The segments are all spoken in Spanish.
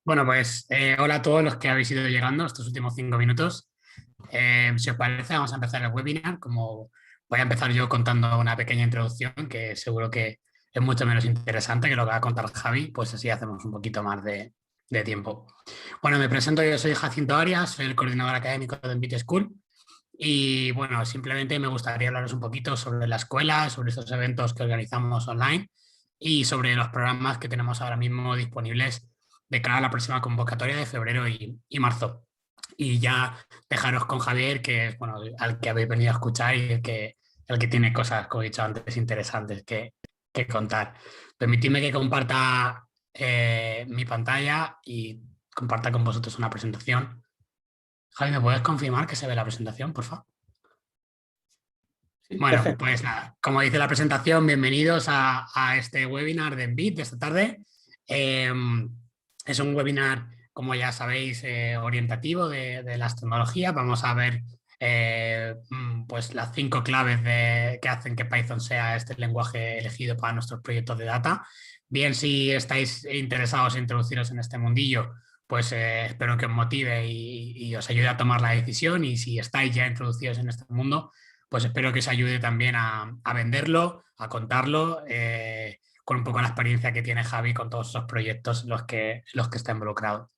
Bueno, pues hola a todos los que habéis ido llegando estos últimos 5 minutos. Si os parece, vamos a empezar el webinar. Como voy a empezar yo contando una pequeña introducción que seguro que es mucho menos interesante que lo que va a contar Javi, pues así hacemos un poquito más de tiempo. Bueno, me presento, yo soy Jacinto Arias, soy el coordinador académico de Envite School y bueno, simplemente me gustaría hablaros un poquito sobre la escuela, sobre estos eventos que organizamos online y sobre los programas que tenemos ahora mismo disponibles de cara a la próxima convocatoria de febrero y marzo. Y ya dejaros con Javier, que es bueno, al que habéis venido a escuchar y el que tiene cosas, como he dicho antes, interesantes que contar. Permitidme que comparta mi pantalla y comparta con vosotros una presentación. Javi, ¿me puedes confirmar que se ve la presentación, por favor? Sí, Bueno, perfecto. pues nada, como dice la presentación, bienvenidos a este webinar de Envit de esta tarde. Eh, es un webinar, como ya sabéis, orientativo de las tecnologías. Vamos a ver pues las 5 claves que hacen que Python sea este lenguaje elegido para nuestros proyectos de data. Bien, si estáis interesados en introduciros en este mundillo, pues espero que os motive y os ayude a tomar la decisión. Y si estáis ya introducidos en este mundo, pues espero que os ayude también a venderlo, a contarlo, con un poco la experiencia que tiene Javi con todos esos proyectos en los que está involucrado.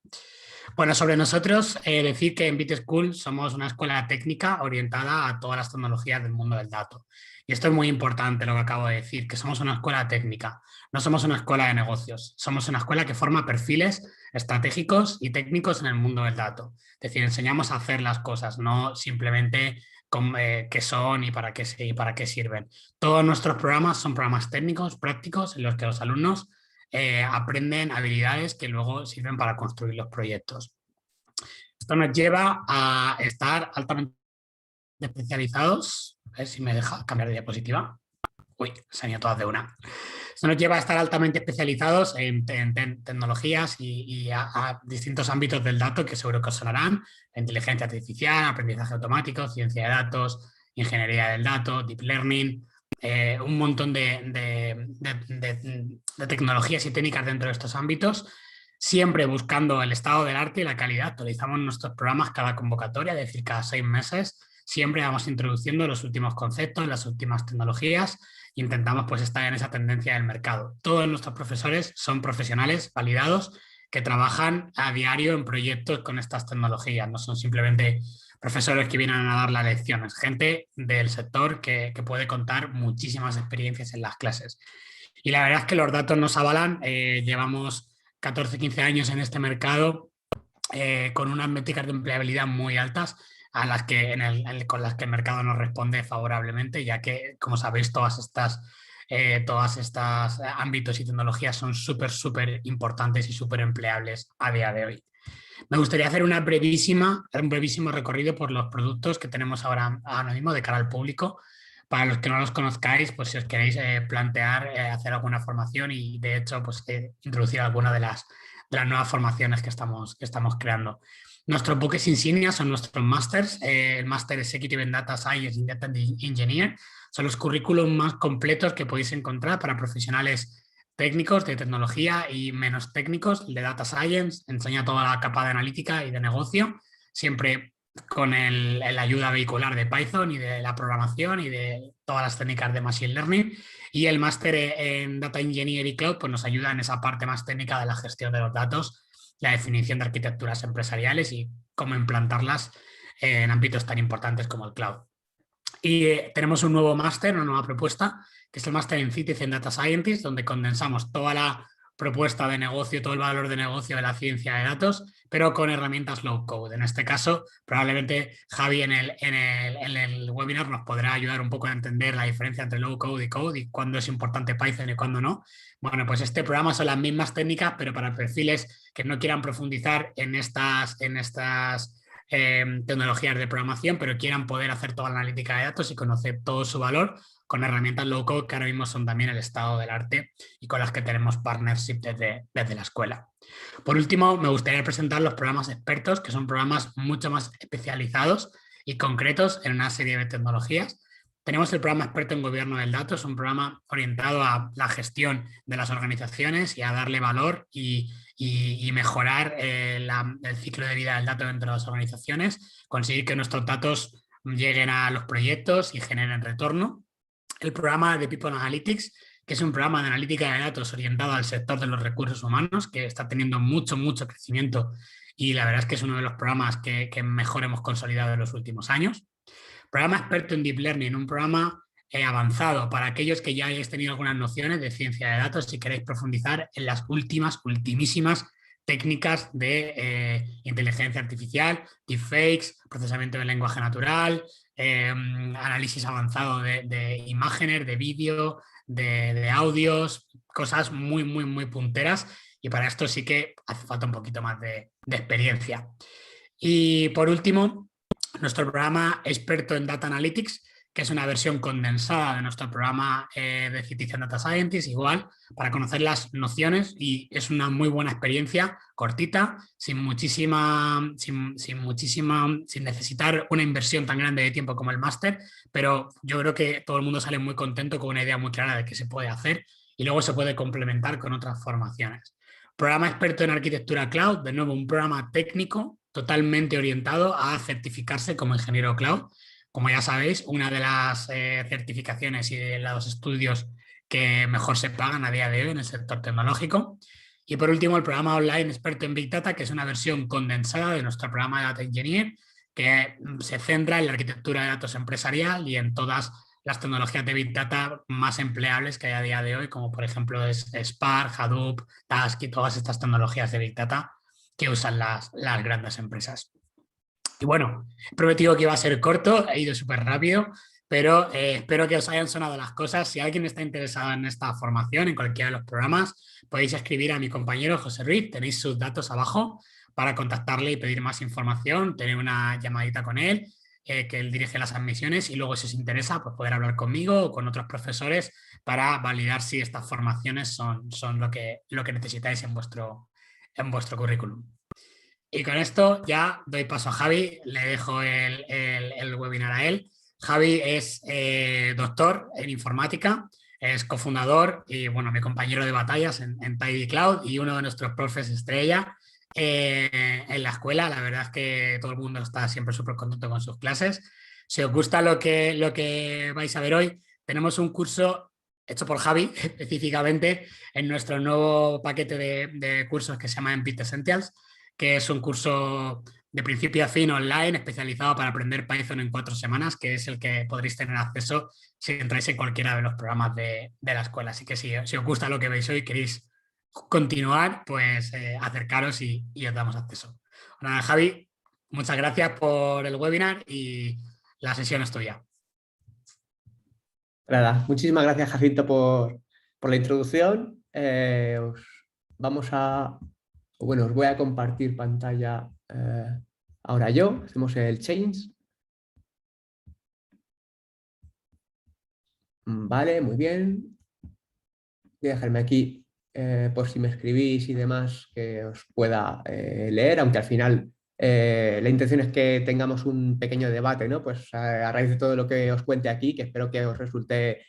Bueno, sobre nosotros, decir que en BitSchool somos una escuela técnica orientada a todas las tecnologías del mundo del dato. Y esto es muy importante lo que acabo de decir, que somos una escuela técnica, no somos una escuela de negocios, somos una escuela que forma perfiles estratégicos y técnicos en el mundo del dato. Es decir, enseñamos a hacer las cosas, no simplemente qué son y para qué sirven. Todos nuestros programas son programas técnicos, prácticos, en los que los alumnos aprenden habilidades que luego sirven para construir los proyectos. Esto nos lleva a estar altamente especializados. A ver si me deja cambiar de diapositiva. Uy, se han ido todas de una. Esto nos lleva a estar altamente especializados en tecnologías y a distintos ámbitos del dato que seguro que os sonarán: inteligencia artificial, aprendizaje automático, ciencia de datos, ingeniería del dato, deep learning, un montón de tecnologías y técnicas dentro de estos ámbitos, siempre buscando el estado del arte y la calidad. Actualizamos nuestros programas cada convocatoria, es decir, cada 6 meses. Siempre vamos introduciendo los últimos conceptos, las últimas tecnologías. Intentamos pues estar en esa tendencia del mercado. Todos nuestros profesores son profesionales validados que trabajan a diario en proyectos con estas tecnologías. No son simplemente profesores que vienen a dar las lecciones, gente del sector que puede contar muchísimas experiencias en las clases. Y la verdad es que los datos nos avalan. Llevamos 14, 15 años en este mercado, con unas métricas de empleabilidad muy altas a las que con las que el mercado nos responde favorablemente, ya que, como sabéis, todas estas ámbitos y tecnologías son súper, súper importantes y súper empleables a día de hoy. Me gustaría hacer un brevísimo recorrido por los productos que tenemos ahora mismo de cara al público. Para los que no los conozcáis, pues si os queréis plantear hacer alguna formación y de hecho pues introducir alguna de las nuevas formaciones que estamos creando. Nuestros buques insignia son nuestros másters. El máster Executive en Data Science y Data Engineer son los currículums más completos que podéis encontrar para profesionales técnicos de tecnología y menos técnicos. El de Data Science enseña toda la capa de analítica y de negocio, siempre con la ayuda vehicular de Python y de la programación y de todas las técnicas de Machine Learning. Y el máster en Data Engineering y Cloud pues nos ayuda en esa parte más técnica de la gestión de los datos, la definición de arquitecturas empresariales y cómo implantarlas en ámbitos tan importantes como el cloud. Y tenemos un nuevo máster, una nueva propuesta, que es el máster en Citizen Data Scientist, donde condensamos toda la propuesta de negocio, todo el valor de negocio de la ciencia de datos, pero con herramientas low code. En este caso, probablemente Javi en el webinar nos podrá ayudar un poco a entender la diferencia entre low code y code y cuándo es importante Python y cuándo no. Bueno, pues este programa son las mismas técnicas, pero para perfiles que no quieran profundizar en estas tecnologías de programación, pero quieran poder hacer toda la analítica de datos y conocer todo su valor con herramientas low code que ahora mismo son también el estado del arte y con las que tenemos partnership desde la escuela. Por último, me gustaría presentar los programas expertos, que son programas mucho más especializados y concretos en una serie de tecnologías. Tenemos el programa experto en gobierno del dato, es un programa orientado a la gestión de las organizaciones y a darle valor y y mejorar el ciclo de vida del dato dentro de las organizaciones, conseguir que nuestros datos lleguen a los proyectos y generen retorno. El programa de People Analytics, que es un programa de analítica de datos orientado al sector de los recursos humanos, que está teniendo mucho crecimiento y la verdad es que es uno de los programas que mejor hemos consolidado en los últimos años. Programa experto en Deep Learning, un programa avanzado para aquellos que ya hayáis tenido algunas nociones de ciencia de datos si queréis profundizar en las ultimísimas técnicas de inteligencia artificial, deepfakes, procesamiento de lenguaje natural, análisis avanzado de imágenes, de vídeo, de audios, cosas muy punteras, y para esto sí que hace falta un poquito más de experiencia. Y por último, nuestro programa experto en Data Analytics, que es una versión condensada de nuestro programa de Citizen Data Scientist, igual, para conocer las nociones, y es una muy buena experiencia, cortita, sin necesitar una inversión tan grande de tiempo como el máster, pero yo creo que todo el mundo sale muy contento con una idea muy clara de qué se puede hacer y luego se puede complementar con otras formaciones. Programa experto en arquitectura cloud, de nuevo un programa técnico totalmente orientado a certificarse como ingeniero cloud. Como ya sabéis, una de las certificaciones y de los estudios que mejor se pagan a día de hoy en el sector tecnológico. Y por último, el programa online experto en Big Data, que es una versión condensada de nuestro programa de Data Engineer, que se centra en la arquitectura de datos empresarial y en todas las tecnologías de Big Data más empleables que hay a día de hoy, como por ejemplo es Spark, Hadoop, Task y todas estas tecnologías de Big Data que usan las grandes empresas. Y bueno, he prometido que iba a ser corto, he ido súper rápido, pero espero que os hayan sonado las cosas. Si alguien está interesado en esta formación, en cualquiera de los programas, podéis escribir a mi compañero José Ruiz, tenéis sus datos abajo para contactarle y pedir más información, tener una llamadita con él, que él dirige las admisiones, y luego si os interesa, pues poder hablar conmigo o con otros profesores para validar si estas formaciones son lo que necesitáis en vuestro currículum. Y con esto ya doy paso a Javi, le dejo el webinar a él. Javi es doctor en informática, es cofundador y bueno, mi compañero de batallas en Tidy Cloud y uno de nuestros profes estrella en la escuela. La verdad es que todo el mundo está siempre súper contento con sus clases. Si os gusta lo que vais a ver hoy, tenemos un curso hecho por Javi específicamente en nuestro nuevo paquete de cursos que se llama MPIT Essentials, que es un curso de principio a fin online especializado para aprender Python en 4 semanas, que es el que podréis tener acceso si entráis en cualquiera de los programas de la escuela. Así que si os gusta lo que veis hoy y queréis continuar, pues acercaros y os damos acceso. Bueno, Javi, muchas gracias por el webinar y la sesión es tuya. Nada, muchísimas gracias, Jacinto, por la introducción. Vamos a... Bueno, os voy a compartir pantalla ahora yo. Hacemos el change. Vale, muy bien. Voy a dejarme aquí, por si me escribís y demás, que os pueda leer, aunque al final la intención es que tengamos un pequeño debate, ¿no? Pues a raíz de todo lo que os cuente aquí, que espero que os resulte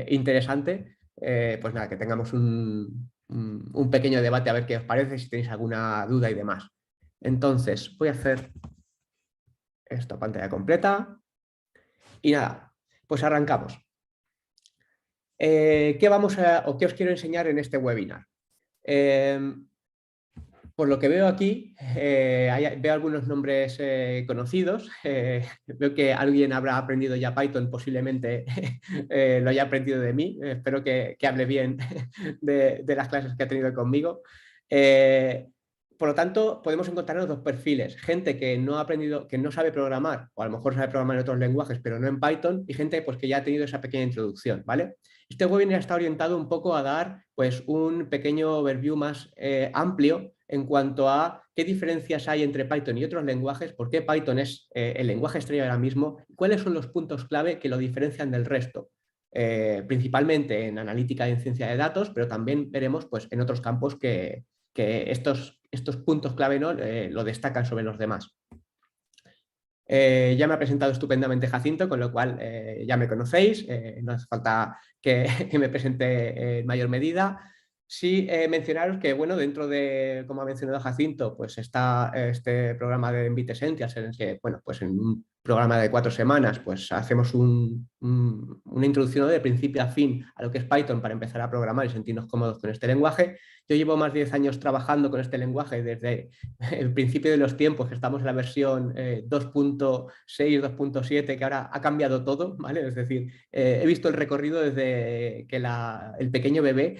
interesante, pues nada, que tengamos un pequeño debate a ver qué os parece, si tenéis alguna duda y demás. Entonces, voy a hacer esta pantalla completa y nada, pues arrancamos. ¿Qué qué os quiero enseñar en este webinar? Por lo que veo aquí, veo algunos nombres conocidos. Veo que alguien habrá aprendido ya Python, posiblemente lo haya aprendido de mí. Espero que hable bien de las clases que ha tenido conmigo. Por lo tanto, podemos encontrarnos dos perfiles: gente que no ha aprendido, que no sabe programar, o a lo mejor sabe programar en otros lenguajes, pero no en Python, y gente pues, que ya ha tenido esa pequeña introducción, ¿vale? Este webinar está orientado un poco a dar pues, un pequeño overview más amplio en cuanto a qué diferencias hay entre Python y otros lenguajes, por qué Python es el lenguaje estrella ahora mismo, cuáles son los puntos clave que lo diferencian del resto, principalmente en analítica y en ciencia de datos, pero también veremos pues, en otros campos que estos puntos clave, ¿no? Lo destacan sobre los demás. Ya me ha presentado estupendamente Jacinto, con lo cual ya me conocéis, no hace falta que me presente en mayor medida. Sí, mencionaros que, bueno, dentro de, como ha mencionado Jacinto, pues está este programa de Envite Essentials, en el que, bueno, pues en un programa de 4 semanas, pues hacemos una introducción de principio a fin a lo que es Python para empezar a programar y sentirnos cómodos con este lenguaje. Yo llevo más de 10 años trabajando con este lenguaje desde el principio de los tiempos, que estamos en la versión 2.6, 2.7, que ahora ha cambiado todo, ¿vale? Es decir, he visto el recorrido desde que el pequeño bebé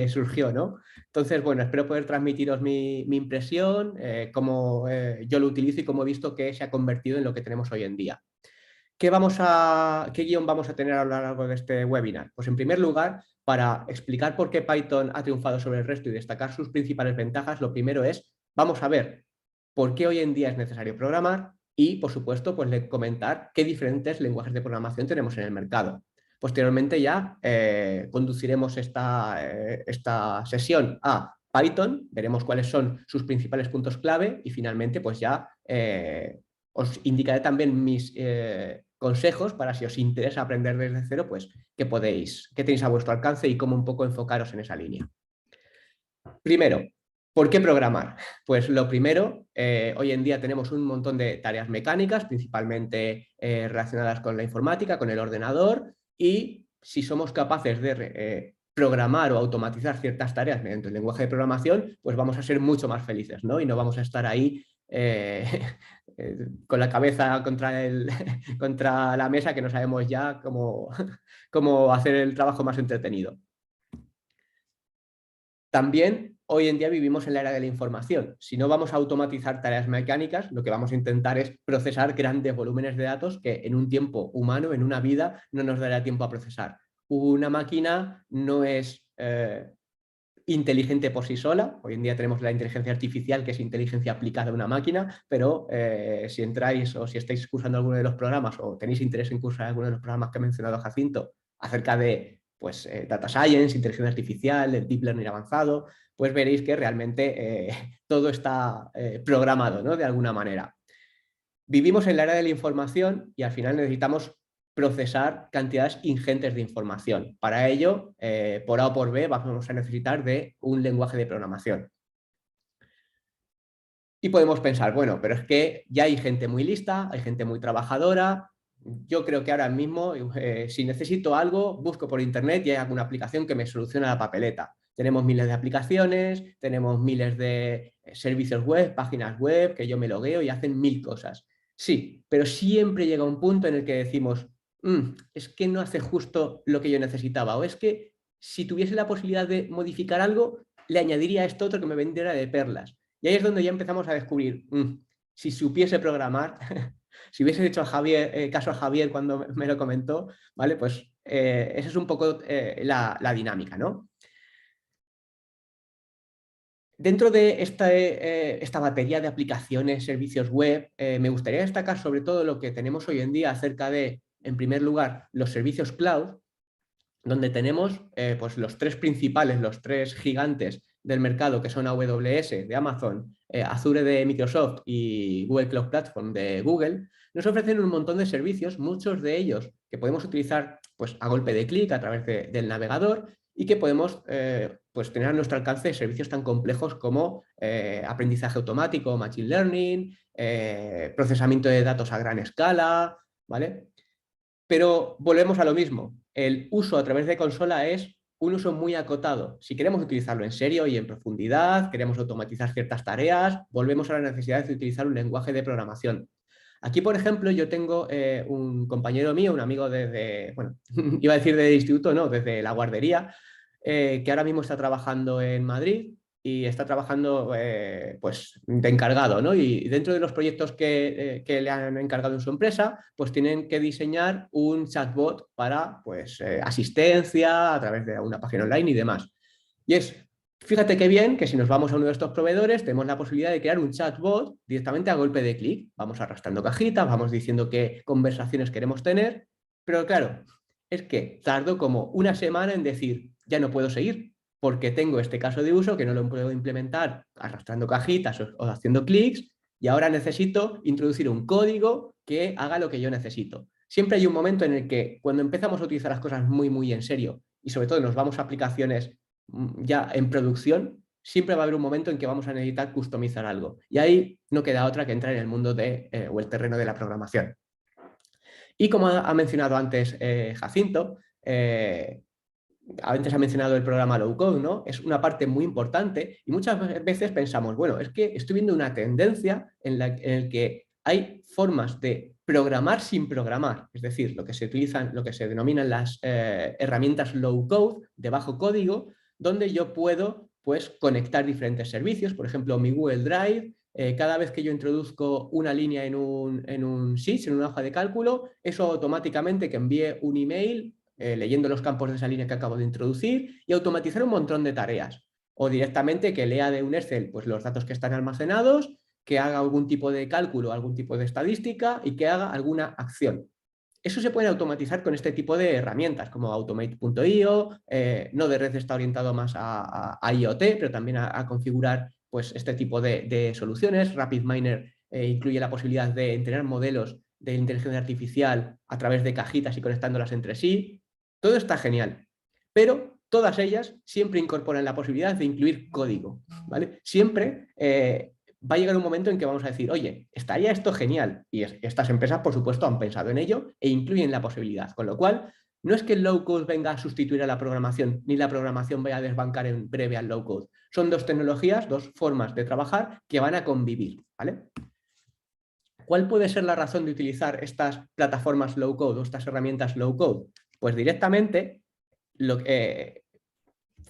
surgió, ¿no? Entonces, bueno, espero poder transmitiros mi impresión, cómo yo lo utilizo y cómo he visto que se ha convertido en lo que tenemos hoy en día. ¿Qué guión vamos a tener a lo largo de este webinar? Pues en primer lugar, para explicar por qué Python ha triunfado sobre el resto y destacar sus principales ventajas, lo primero es, vamos a ver por qué hoy en día es necesario programar y, por supuesto, pues comentar qué diferentes lenguajes de programación tenemos en el mercado. Posteriormente ya conduciremos esta sesión a Python, veremos cuáles son sus principales puntos clave y finalmente pues ya os indicaré también mis consejos para si os interesa aprender desde cero, pues qué tenéis a vuestro alcance y cómo un poco enfocaros en esa línea. Primero, ¿por qué programar? Pues lo primero, hoy en día tenemos un montón de tareas mecánicas, principalmente relacionadas con la informática, con el ordenador, y si somos capaces de programar o automatizar ciertas tareas mediante el lenguaje de programación, pues vamos a ser mucho más felices, ¿no? Y no vamos a estar ahí con la cabeza contra la mesa, que no sabemos ya cómo hacer el trabajo más entretenido. También hoy en día vivimos en la era de la información. Si no vamos a automatizar tareas mecánicas, lo que vamos a intentar es procesar grandes volúmenes de datos que en un tiempo humano, en una vida, no nos dará tiempo a procesar. Una máquina no es inteligente por sí sola. Hoy en día tenemos la inteligencia artificial, que es inteligencia aplicada a una máquina, pero si entráis o si estáis cursando alguno de los programas o tenéis interés en cursar alguno de los programas que ha mencionado Jacinto acerca de pues, Data Science, inteligencia artificial, el Deep Learning avanzado, pues veréis que realmente todo está programado, ¿no? De alguna manera. Vivimos en la era de la información y al final necesitamos procesar cantidades ingentes de información. Para ello, por A o por B, vamos a necesitar de un lenguaje de programación. Y podemos pensar, bueno, pero es que ya hay gente muy lista, hay gente muy trabajadora. Yo creo que ahora mismo, si necesito algo, busco por internet y hay alguna aplicación que me solucione la papeleta. Tenemos miles de aplicaciones, tenemos miles de servicios web, páginas web, que yo me logueo y hacen 1000 cosas. Sí, pero siempre llega un punto en el que decimos, es que no hace justo lo que yo necesitaba, o es que si tuviese la posibilidad de modificar algo, le añadiría esto otro que me vendiera de perlas. Y ahí es donde ya empezamos a descubrir, si supiese programar, si hubiese hecho caso a Javier cuando me lo comentó, ¿vale? Pues esa es un poco la dinámica, ¿no? Dentro de esta batería de aplicaciones, servicios web, me gustaría destacar sobre todo lo que tenemos hoy en día acerca de, en primer lugar, los servicios cloud, donde tenemos pues los tres principales, los tres gigantes del mercado, que son AWS de Amazon, Azure de Microsoft y Google Cloud Platform de Google, nos ofrecen un montón de servicios, muchos de ellos que podemos utilizar pues, a golpe de clic a través del navegador y que podemos pues, tener a nuestro alcance servicios tan complejos como aprendizaje automático, machine learning, procesamiento de datos a gran escala, ¿vale? Pero volvemos a lo mismo. El uso a través de consola es un uso muy acotado. Si queremos utilizarlo en serio y en profundidad, queremos automatizar ciertas tareas, volvemos a la necesidad de utilizar un lenguaje de programación. Aquí, por ejemplo, yo tengo un compañero mío, un amigo bueno, iba a decir de instituto, no, desde la guardería, que ahora mismo está trabajando en Madrid y está trabajando pues, de encargado, ¿no? Y dentro de los proyectos que le han encargado en su empresa, pues tienen que diseñar un chatbot para pues, asistencia a través de una página online y demás. Y fíjate qué bien que si nos vamos a uno de estos proveedores, tenemos la posibilidad de crear un chatbot directamente a golpe de clic. Vamos arrastrando cajitas, vamos diciendo qué conversaciones queremos tener, pero claro, es que tardo como una semana en decir, ya no puedo seguir, porque tengo este caso de uso que no lo puedo implementar arrastrando cajitas o haciendo clics, y ahora necesito introducir un código que haga lo que yo necesito. Siempre hay un momento en el que cuando empezamos a utilizar las cosas muy, muy en serio, y sobre todo nos vamos a aplicaciones ya en producción, siempre va a haber un momento en que vamos a necesitar customizar algo. Y ahí no queda otra que entrar en el mundo o el terreno de la programación. Y como ha mencionado antes Jacinto, antes ha mencionado el programa Low Code, ¿no? Es una parte muy importante y muchas veces pensamos, bueno, es que estoy viendo una tendencia en la que hay formas de programar sin programar, es decir, lo que se utilizan, lo que se denominan las herramientas low code, de bajo código, donde yo puedo pues conectar diferentes servicios, por ejemplo, mi Google Drive. Cada vez que yo introduzco una línea en un sheet, en una hoja de cálculo, eso automáticamente que envíe un email leyendo los campos de esa línea que acabo de introducir y automatizar un montón de tareas. O directamente que lea de un Excel pues, los datos que están almacenados, que haga algún tipo de cálculo, algún tipo de estadística y que haga alguna acción. Eso se puede automatizar con este tipo de herramientas como Automate.io, Node-RED está orientado más a IoT, pero también a configurar pues, este tipo de soluciones. RapidMiner incluye la posibilidad de entrenar modelos de inteligencia artificial a través de cajitas y conectándolas entre sí. Todo está genial, pero todas ellas siempre incorporan la posibilidad de incluir código, ¿vale? Siempre va a llegar un momento en que vamos a decir, oye, estaría esto genial, y estas empresas, por supuesto, han pensado en ello e incluyen la posibilidad, con lo cual no es que el low code venga a sustituir a la programación, ni la programación vaya a desbancar en breve al low code. Son dos tecnologías, dos formas de trabajar que van a convivir, ¿vale? ¿Cuál puede ser la razón de utilizar estas plataformas low code o estas herramientas low code? Pues directamente,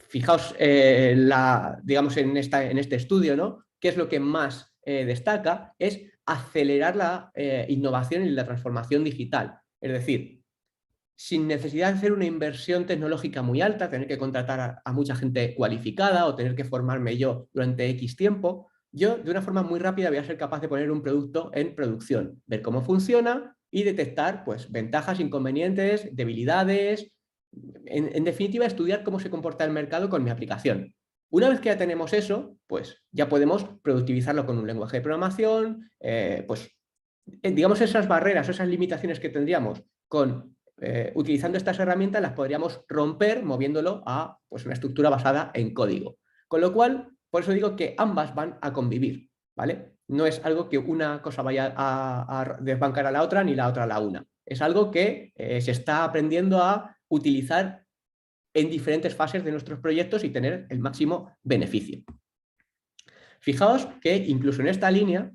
fijaos digamos en este estudio, ¿no? ¿Qué es lo que más destaca? Es acelerar la innovación y la transformación digital. Es decir, sin necesidad de hacer una inversión tecnológica muy alta, tener que contratar a mucha gente cualificada o tener que formarme yo durante X tiempo, yo de una forma muy rápida voy a ser capaz de poner un producto en producción, ver cómo funciona y detectar pues, ventajas, inconvenientes, debilidades, en definitiva estudiar cómo se comporta el mercado con mi aplicación. Una vez que ya tenemos eso, pues ya podemos productivizarlo con un lenguaje de programación, pues digamos esas barreras, esas limitaciones que tendríamos utilizando estas herramientas las podríamos romper moviéndolo a pues, una estructura basada en código. Con lo cual, por eso digo que ambas van a convivir, ¿vale? No es algo que una cosa vaya a desbancar a la otra ni la otra a la una. Es algo que se está aprendiendo a utilizar en diferentes fases de nuestros proyectos y tener el máximo beneficio. Fijaos que incluso en esta línea,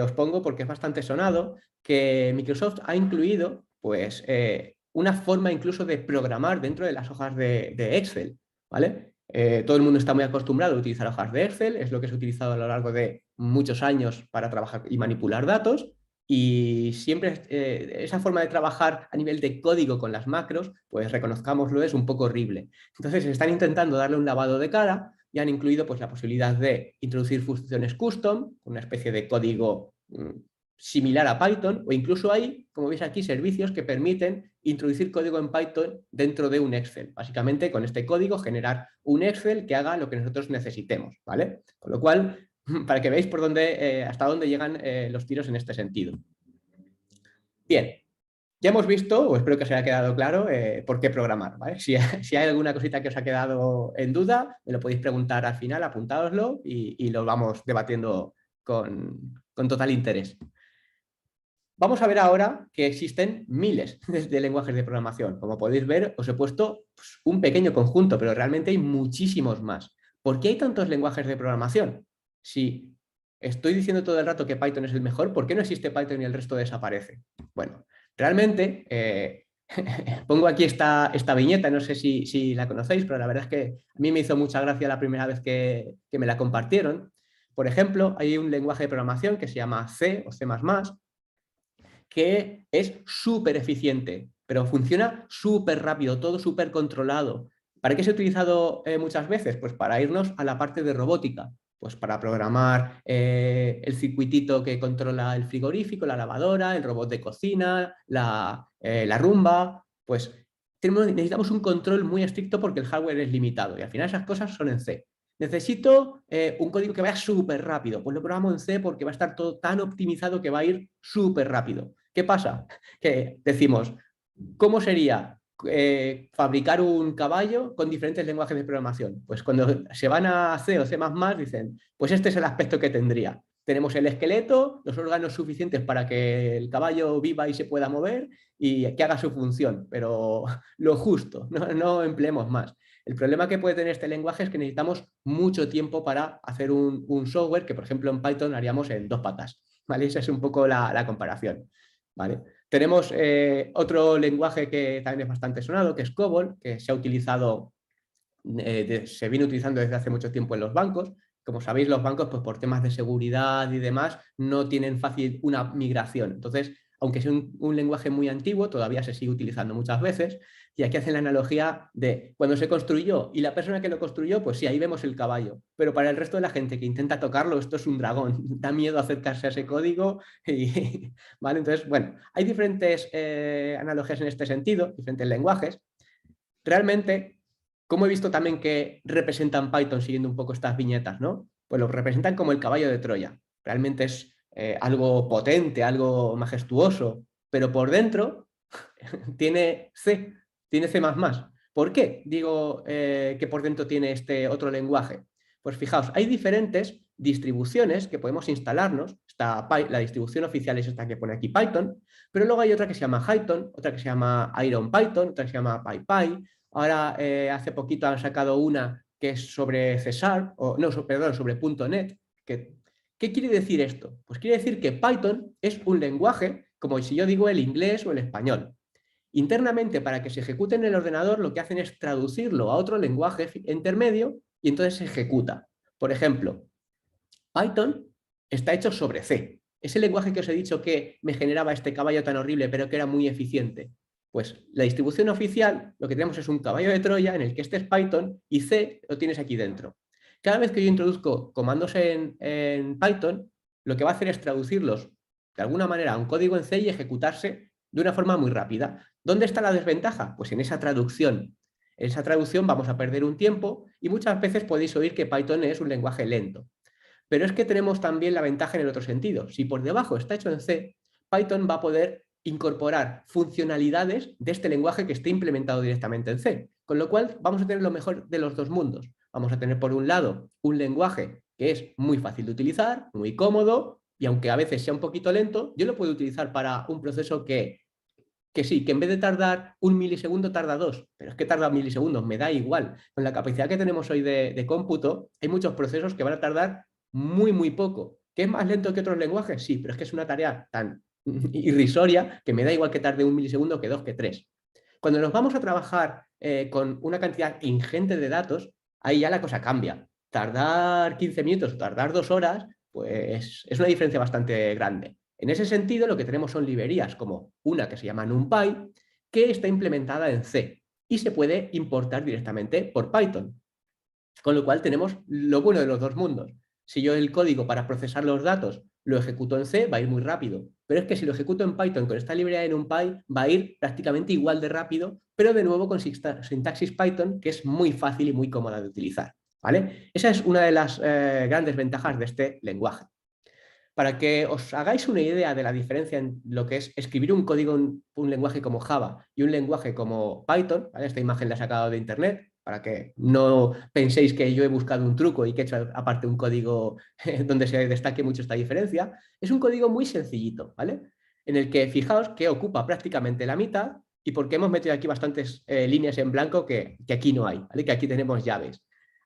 os pongo porque es bastante sonado, que Microsoft ha incluido pues, una forma incluso de programar dentro de las hojas de Excel, ¿vale? Todo el mundo está muy acostumbrado a utilizar hojas de Excel, es lo que se ha utilizado a lo largo de muchos años para trabajar y manipular datos, y siempre esa forma de trabajar a nivel de código con las macros, pues reconozcámoslo, es un poco horrible. Entonces están intentando darle un lavado de cara y han incluido pues, la posibilidad de introducir funciones custom, una especie de código similar a Python, o incluso hay, como veis aquí, servicios que permiten introducir código en Python dentro de un Excel. Básicamente, con este código, generar un Excel que haga lo que nosotros necesitemos, ¿vale? Con lo cual, para que veáis por dónde, hasta dónde llegan los tiros en este sentido. Bien, ya hemos visto, o espero que os haya quedado claro, por qué programar, ¿vale? Si hay alguna cosita que os ha quedado en duda, me lo podéis preguntar al final, apuntádoslo y lo vamos debatiendo con total interés. Vamos a ver ahora que existen miles de lenguajes de programación. Como podéis ver, os he puesto pues, un pequeño conjunto, pero realmente hay muchísimos más. ¿Por qué hay tantos lenguajes de programación? Si estoy diciendo todo el rato que Python es el mejor, ¿por qué no existe Python y el resto desaparece? Bueno, realmente, pongo aquí esta viñeta, no sé si la conocéis, pero la verdad es que a mí me hizo mucha gracia la primera vez que me la compartieron. Por ejemplo, hay un lenguaje de programación que se llama C o C++, que es súper eficiente, pero funciona súper rápido, todo súper controlado. ¿Para qué se ha utilizado muchas veces? Pues para irnos a la parte de robótica, pues para programar el circuitito que controla el frigorífico, la lavadora, el robot de cocina, la rumba, pues necesitamos un control muy estricto porque el hardware es limitado y al final esas cosas son en C. Necesito un código que vaya súper rápido, pues lo programo en C porque va a estar todo tan optimizado que va a ir súper rápido. ¿Qué pasa? Que decimos, ¿cómo sería fabricar un caballo con diferentes lenguajes de programación. Pues cuando se van a C o C++, dicen, pues este es el aspecto que tendría. Tenemos el esqueleto, los órganos suficientes para que el caballo viva y se pueda mover y que haga su función, pero lo justo, no empleemos más. El problema que puede tener este lenguaje es que necesitamos mucho tiempo para hacer un software que, por ejemplo, en Python haríamos en 2 patas. ¿Vale? Esa es un poco la comparación. ¿Vale? Tenemos otro lenguaje que también es bastante sonado, que es COBOL, que se ha utilizado, se viene utilizando desde hace mucho tiempo en los bancos. Como sabéis, los bancos, pues por temas de seguridad y demás, no tienen fácil una migración. Entonces, aunque sea un lenguaje muy antiguo, todavía se sigue utilizando muchas veces. Y aquí hacen la analogía de cuando se construyó y la persona que lo construyó, pues sí, ahí vemos el caballo. Pero para el resto de la gente que intenta tocarlo, esto es un dragón. Da miedo acercarse a ese código. Y, ¿vale? Entonces, bueno, hay diferentes analogías en este sentido, diferentes lenguajes. Realmente, como he visto también que representan Python siguiendo un poco estas viñetas, ¿no? Pues lo representan como el caballo de Troya. Realmente es algo potente, algo majestuoso, pero por dentro tiene C, tiene C++. ¿Por qué digo que por dentro tiene este otro lenguaje? Pues fijaos, hay diferentes distribuciones que podemos instalarnos. La distribución oficial es esta que pone aquí Python, pero luego hay otra que se llama Hython, otra que se llama IronPython, otra que se llama PyPy. Ahora, hace poquito han sacado una que es sobre C#, o no, perdón, sobre .NET. ¿Qué quiere decir esto? Pues quiere decir que Python es un lenguaje como si yo digo el inglés o el español. Internamente, para que se ejecute en el ordenador, lo que hacen es traducirlo a otro lenguaje intermedio y entonces se ejecuta. Por ejemplo, Python está hecho sobre C. Ese lenguaje que os he dicho que me generaba este caballo tan horrible, pero que era muy eficiente. Pues la distribución oficial, lo que tenemos es un caballo de Troya en el que este es Python y C lo tienes aquí dentro. Cada vez que yo introduzco comandos en Python, lo que va a hacer es traducirlos de alguna manera a un código en C y ejecutarse de una forma muy rápida. ¿Dónde está la desventaja? Pues en esa traducción. En esa traducción vamos a perder un tiempo y muchas veces podéis oír que Python es un lenguaje lento. Pero es que tenemos también la ventaja en el otro sentido. Si por debajo está hecho en C, Python va a poder incorporar funcionalidades de este lenguaje que esté implementado directamente en C. Con lo cual vamos a tener lo mejor de los dos mundos. Vamos a tener por un lado un lenguaje que es muy fácil de utilizar, muy cómodo, y aunque a veces sea un poquito lento, yo lo puedo utilizar para un proceso que sí, que en vez de tardar 1 milisegundo tarda 2, pero es que tarda milisegundos, me da igual. Con la capacidad que tenemos hoy de cómputo, hay muchos procesos que van a tardar muy poco. ¿Que es más lento que otros lenguajes? Sí, pero es que es una tarea tan irrisoria que me da igual que tarde 1 milisegundo que 2, que 3. Cuando nos vamos a trabajar con una cantidad ingente de datos, ahí ya la cosa cambia. Tardar 15 minutos o tardar 2 horas, pues es una diferencia bastante grande. En ese sentido, lo que tenemos son librerías como una que se llama NumPy, que está implementada en C y se puede importar directamente por Python. Con lo cual tenemos lo bueno de los dos mundos. Si yo el código para procesar los datos lo ejecuto en C, va a ir muy rápido. Pero es que si lo ejecuto en Python con esta librería de NumPy, va a ir prácticamente igual de rápido, pero de nuevo con sintaxis Python, que es muy fácil y muy cómoda de utilizar. ¿Vale? Esa es una de las grandes ventajas de este lenguaje. Para que os hagáis una idea de la diferencia en lo que es escribir un código en un lenguaje como Java y un lenguaje como Python, ¿vale? Esta imagen la he sacado de internet, para que no penséis que yo he buscado un truco y que he hecho aparte un código donde se destaque mucho esta diferencia. Es un código muy sencillito, ¿vale? En el que fijaos que ocupa prácticamente la mitad y porque hemos metido aquí bastantes líneas en blanco que aquí no hay, ¿vale? Que aquí tenemos llaves.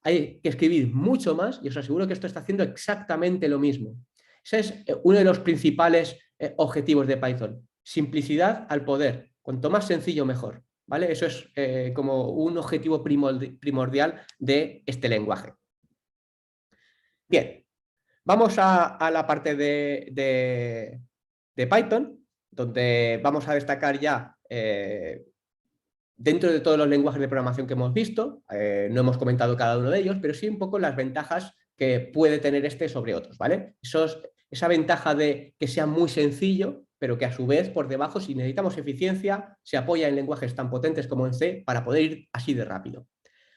Hay que escribir mucho más y os aseguro que esto está haciendo exactamente lo mismo. Ese es uno de los principales objetivos de Python. Simplicidad al poder. Cuanto más sencillo, mejor. ¿Vale? Eso es como un objetivo primordial de este lenguaje. Bien, vamos a la parte de Python, donde vamos a destacar ya dentro de todos los lenguajes de programación que hemos visto, no hemos comentado cada uno de ellos, pero sí un poco las ventajas que puede tener este sobre otros, ¿vale? Esa ventaja de que sea muy sencillo, pero que a su vez por debajo, si necesitamos eficiencia, se apoya en lenguajes tan potentes como en C para poder ir así de rápido.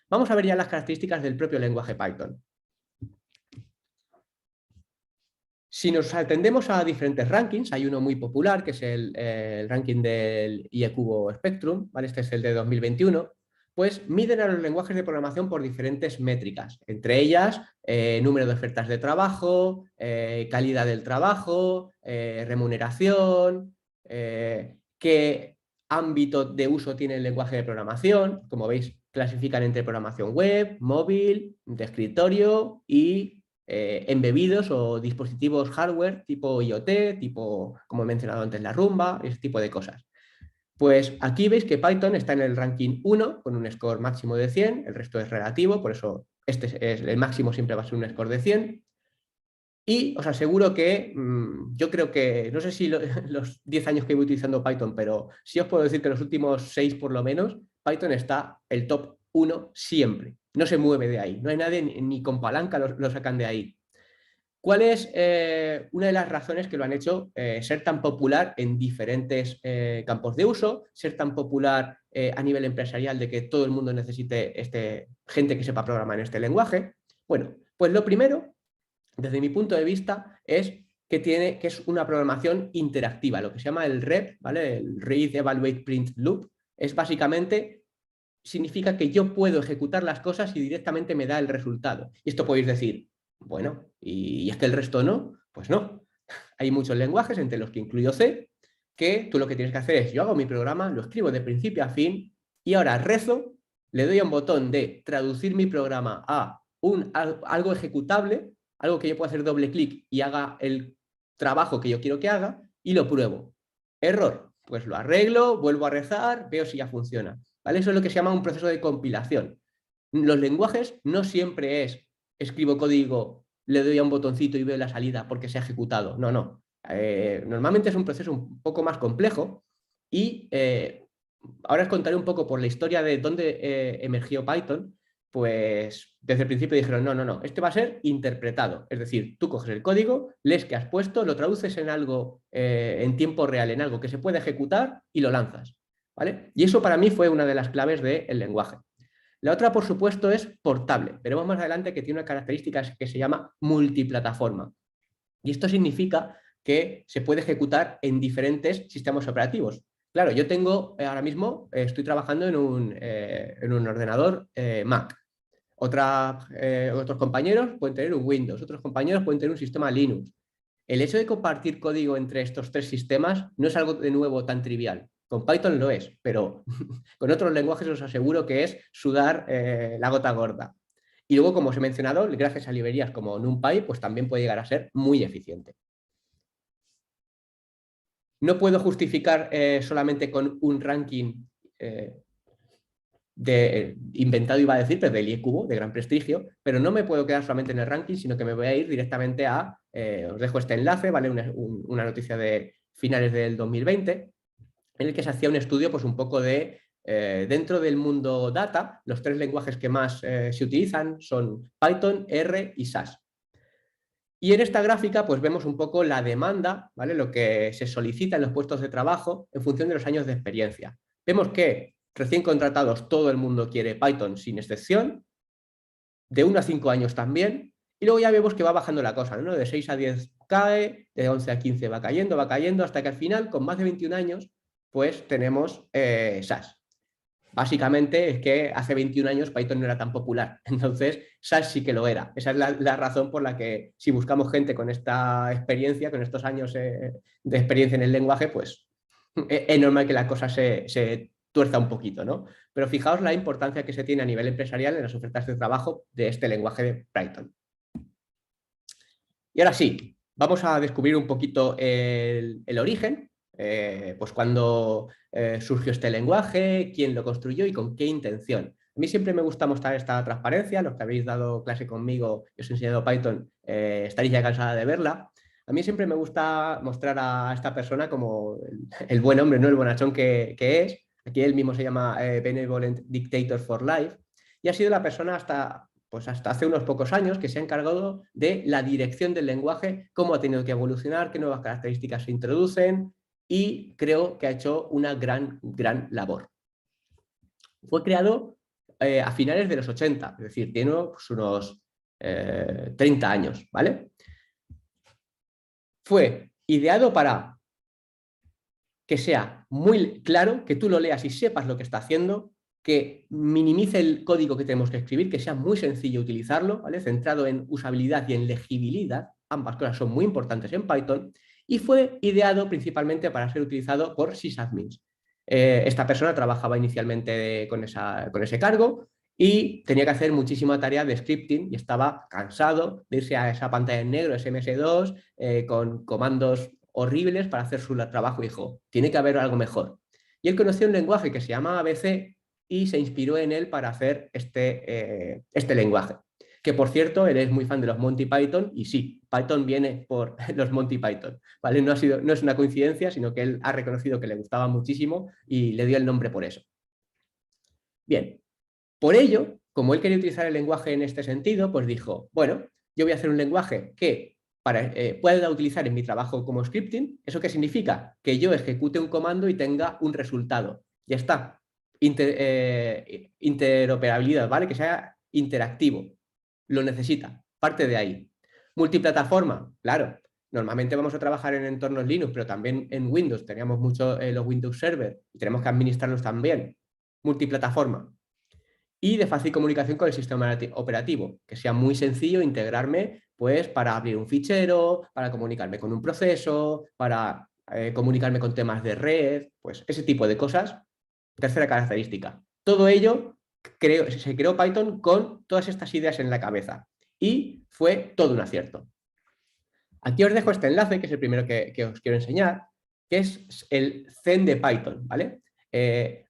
Vamos a ver ya las características del propio lenguaje Python. Si nos atendemos a diferentes rankings, hay uno muy popular, que es el ranking del IE-Cubo Spectrum, ¿vale? Este es el de 2021, pues miden a los lenguajes de programación por diferentes métricas, entre ellas número de ofertas de trabajo, calidad del trabajo, remuneración, qué ámbito de uso tiene el lenguaje de programación. Como veis, clasifican entre programación web, móvil, de escritorio y embebidos o dispositivos hardware tipo IoT, tipo, como he mencionado antes, la Rumba, ese tipo de cosas. Pues aquí veis que Python está en el ranking 1 con un score máximo de 100, el resto es relativo, por eso este es el máximo, siempre va a ser un score de 100. Y os aseguro que yo creo que, no sé si los 10 años que llevo utilizando Python, pero sí os puedo decir que los últimos 6 por lo menos, Python está el top 1 siempre. No se mueve de ahí. No hay nadie ni con palanca lo sacan de ahí. ¿Cuál es una de las razones que lo han hecho ser tan popular en diferentes campos de uso, ser tan popular a nivel empresarial de que todo el mundo necesite gente que sepa programar en este lenguaje? Bueno, pues lo primero, desde mi punto de vista, es que es una programación interactiva, lo que se llama el REP, ¿vale? El Read, Evaluate, Print Loop, es básicamente, significa que yo puedo ejecutar las cosas y directamente me da el resultado. Y esto podéis decir, bueno, ¿y es que el resto no? Pues no. Hay muchos lenguajes, entre los que incluyo C, que tú lo que tienes que hacer es, yo hago mi programa, lo escribo de principio a fin y ahora rezo, le doy a un botón de traducir mi programa a algo ejecutable, algo que yo pueda hacer doble clic y haga el trabajo que yo quiero que haga y lo pruebo. Error, pues lo arreglo, vuelvo a rezar, veo si ya funciona. ¿Vale? Eso es lo que se llama un proceso de compilación. Los lenguajes no siempre es escribo código, le doy a un botoncito y veo la salida porque se ha ejecutado. No, no. Normalmente es un proceso un poco más complejo y ahora os contaré un poco por la historia de dónde emergió Python. Pues desde el principio dijeron, no, no, no, este va a ser interpretado. Es decir, tú coges el código, lees qué has puesto, lo traduces en algo en tiempo real, en algo que se puede ejecutar y lo lanzas. ¿Vale? Y eso para mí fue una de las claves del lenguaje. La otra, por supuesto, es portable. Veremos más adelante que tiene una característica que se llama multiplataforma. Y esto significa que se puede ejecutar en diferentes sistemas operativos. Claro, yo tengo ahora mismo, estoy trabajando en un ordenador Mac. Otros compañeros pueden tener un Windows, otros compañeros pueden tener un sistema Linux. El hecho de compartir código entre estos tres sistemas no es algo de nuevo tan trivial. Con Python lo es, pero con otros lenguajes os aseguro que es sudar la gota gorda. Y luego, como os he mencionado, gracias a librerías como NumPy, pues también puede llegar a ser muy eficiente. No puedo justificar solamente con un ranking inventado, iba a decir, pero del IE-Cubo, de gran prestigio, pero no me puedo quedar solamente en el ranking, sino que me voy a ir directamente a, os dejo este enlace, ¿vale? Una noticia de finales del 2020, en el que se hacía un estudio, pues un poco de, dentro del mundo data, los tres lenguajes que más se utilizan son Python, R y SAS. Y en esta gráfica pues vemos un poco la demanda, ¿vale? Lo que se solicita en los puestos de trabajo en función de los años de experiencia. Vemos que recién contratados todo el mundo quiere Python sin excepción, de 1 a 5 años también, y luego ya vemos que va bajando la cosa, ¿no? De 6 a 10 cae, de 11 a 15 va cayendo, hasta que al final, con más de 21 años, pues tenemos SAS. Básicamente es que hace 21 años Python no era tan popular, entonces SAS sí que lo era. Esa es la razón por la que si buscamos gente con esta experiencia, con estos años de experiencia en el lenguaje, pues es normal que la cosa se tuerza un poquito, ¿no? Pero fijaos la importancia que se tiene a nivel empresarial en las ofertas de trabajo de este lenguaje de Python. Y ahora sí, vamos a descubrir un poquito el origen, pues cuándo surgió este lenguaje, quién lo construyó y con qué intención. A mí siempre me gusta mostrar esta transparencia, los que habéis dado clase conmigo y os he enseñado Python, estaréis ya cansada de verla. A mí siempre me gusta mostrar a esta persona como el buen hombre, no el bonachón que es. Aquí él mismo se llama Benevolent Dictator for Life y ha sido la persona pues hasta hace unos pocos años que se ha encargado de la dirección del lenguaje, cómo ha tenido que evolucionar, qué nuevas características se introducen y creo que ha hecho una gran labor. Fue creado a finales de los 80, es decir, tiene pues, unos 30 años, ¿vale? fue ideado para que sea muy claro, que tú lo leas y sepas lo que está haciendo, que minimice el código que tenemos que escribir, que sea muy sencillo utilizarlo, ¿vale? Centrado en usabilidad y en legibilidad. Ambas cosas son muy importantes en Python. Y fue ideado principalmente para ser utilizado por sysadmins. Esta persona trabajaba inicialmente con ese cargo y tenía que hacer muchísima tarea de scripting y estaba cansado de irse a esa pantalla en negro, SMS2, con comandos horribles para hacer su trabajo y dijo, tiene que haber algo mejor. Y él conoció un lenguaje que se llama ABC y se inspiró en él para hacer este lenguaje. Que por cierto, él es muy fan de los Monty Python y sí, Python viene por los Monty Python, ¿vale? No es una coincidencia, sino que él ha reconocido que le gustaba muchísimo y le dio el nombre por eso. Bien, por ello, como él quería utilizar el lenguaje en este sentido, pues dijo, bueno, yo voy a hacer un lenguaje que pueda utilizar en mi trabajo como scripting. ¿Eso qué significa? Que yo ejecute un comando y tenga un resultado. Ya está. Interoperabilidad, ¿vale? Que sea interactivo. Lo necesita. Parte de ahí. Multiplataforma, claro. Normalmente vamos a trabajar en entornos Linux, pero también en Windows. Teníamos mucho los Windows Server y tenemos que administrarlos también. Multiplataforma. Y de fácil comunicación con el sistema operativo, que sea muy sencillo integrarme pues, para abrir un fichero, para comunicarme con un proceso, para comunicarme con temas de red, pues ese tipo de cosas. Tercera característica. Todo ello se creó Python con todas estas ideas en la cabeza y fue todo un acierto. Aquí os dejo este enlace, que es el primero que os quiero enseñar, que es el Zen de Python, ¿vale?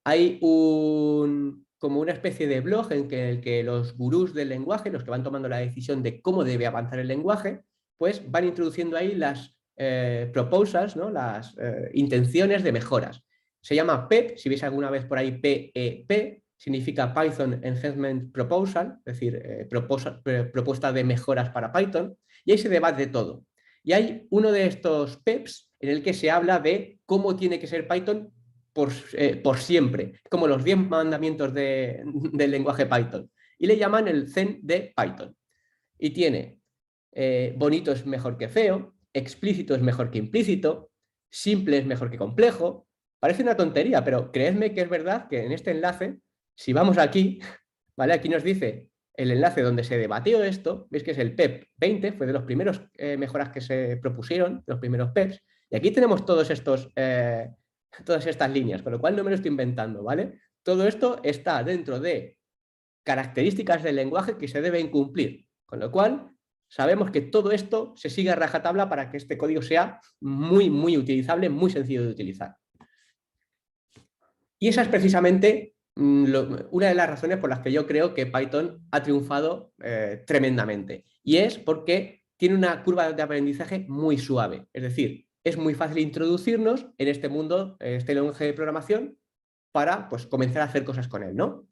Hay como una especie de blog en el que los gurús del lenguaje, los que van tomando la decisión de cómo debe avanzar el lenguaje, pues van introduciendo ahí las proposals, ¿no? Las intenciones de mejoras. Se llama PEP, si veis alguna vez por ahí PEP, significa Python Enhancement Proposal, es decir, propuesta de mejoras para Python, y ahí se debate todo. Y hay uno de estos PEPs en el que se habla de cómo tiene que ser Python por siempre, como los 10 mandamientos del lenguaje Python. Y le llaman el Zen de Python. Y tiene bonito es mejor que feo, explícito es mejor que implícito, simple es mejor que complejo. Parece una tontería, pero creedme que es verdad que en este enlace, si vamos aquí, ¿vale? Aquí nos dice el enlace donde se debatió esto, veis que es el PEP 20, fue de los primeros mejoras que se propusieron, los primeros PEPs, y aquí tenemos todas estas líneas, con lo cual no me lo estoy inventando, ¿vale? Todo esto está dentro de características del lenguaje que se deben cumplir, con lo cual sabemos que todo esto se sigue a rajatabla para que este código sea muy, muy utilizable, muy sencillo de utilizar. Y esa es precisamente una de las razones por las que yo creo que Python ha triunfado tremendamente. Y es porque tiene una curva de aprendizaje muy suave. Es decir, es muy fácil introducirnos en este mundo, este lenguaje de programación, para pues, comenzar a hacer cosas con él, ¿no?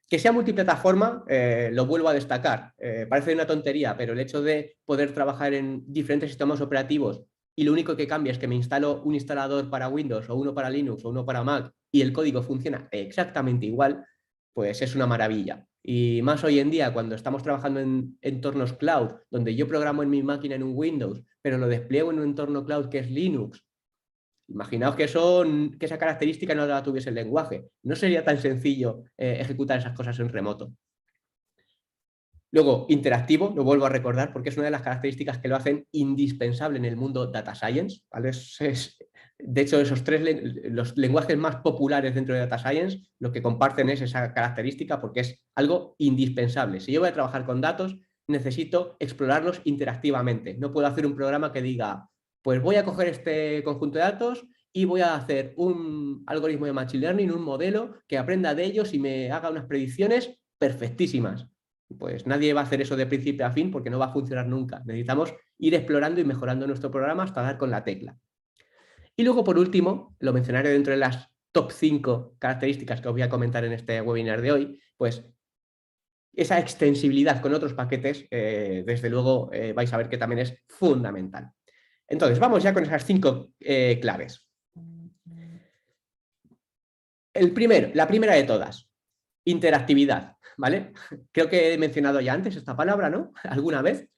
Que sea multiplataforma, lo vuelvo a destacar. Parece una tontería, pero el hecho de poder trabajar en diferentes sistemas operativos y lo único que cambia es que me instalo un instalador para Windows o uno para Linux o uno para Mac y el código funciona exactamente igual, pues es una maravilla. Y más hoy en día, cuando estamos trabajando en entornos cloud, donde yo programo en mi máquina en un Windows, pero lo despliego en un entorno cloud que es Linux. Imaginaos que esa característica no la tuviese el lenguaje. No sería tan sencillo ejecutar esas cosas en remoto. Luego, interactivo, lo vuelvo a recordar porque es una de las características que lo hacen indispensable en el mundo data science, ¿vale? De hecho, los lenguajes más populares dentro de data science, lo que comparten es esa característica porque es algo indispensable. Si yo voy a trabajar con datos, necesito explorarlos interactivamente. No puedo hacer un programa que diga, pues voy a coger este conjunto de datos y voy a hacer un algoritmo de machine learning, un modelo que aprenda de ellos y me haga unas predicciones perfectísimas. Pues nadie va a hacer eso de principio a fin porque no va a funcionar nunca. Necesitamos ir explorando y mejorando nuestro programa hasta dar con la tecla. Y luego, por último, lo mencionaré dentro de las top 5 características que os voy a comentar en este webinar de hoy, pues esa extensibilidad con otros paquetes, desde luego vais a ver que también es fundamental. Entonces, vamos ya con esas 5 claves. La primera de todas, interactividad, ¿vale? Creo que he mencionado ya antes esta palabra, ¿no? ¿Alguna vez?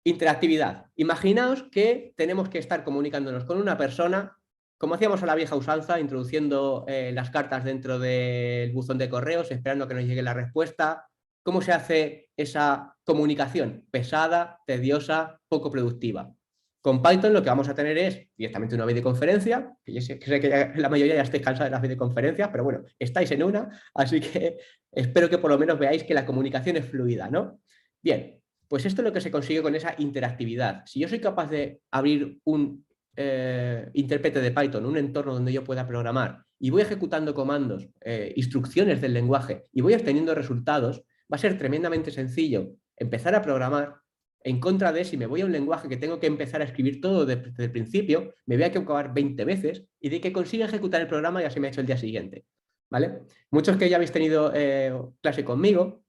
Interactividad. Imaginaos que tenemos que estar comunicándonos con una persona, como hacíamos a la vieja usanza, introduciendo las cartas dentro del buzón de correos, esperando que nos llegue la respuesta. ¿Cómo se hace esa comunicación? Pesada, tediosa, poco productiva. Con Python lo que vamos a tener es directamente una videoconferencia, que yo sé que la mayoría ya estáis cansados de las videoconferencias, pero bueno, estáis en una, así que espero que por lo menos veáis que la comunicación es fluida, ¿no? Bien, pues esto es lo que se consigue con esa interactividad. Si yo soy capaz de abrir un intérprete de Python, un entorno donde yo pueda programar, y voy ejecutando comandos, instrucciones del lenguaje, y voy obteniendo resultados, va a ser tremendamente sencillo empezar a programar. En contra de si me voy a un lenguaje que tengo que empezar a escribir todo desde el principio, me voy a equivocar 20 veces, y de que consiga ejecutar el programa ya se me ha hecho el día siguiente. ¿Vale? Muchos que ya habéis tenido clase conmigo,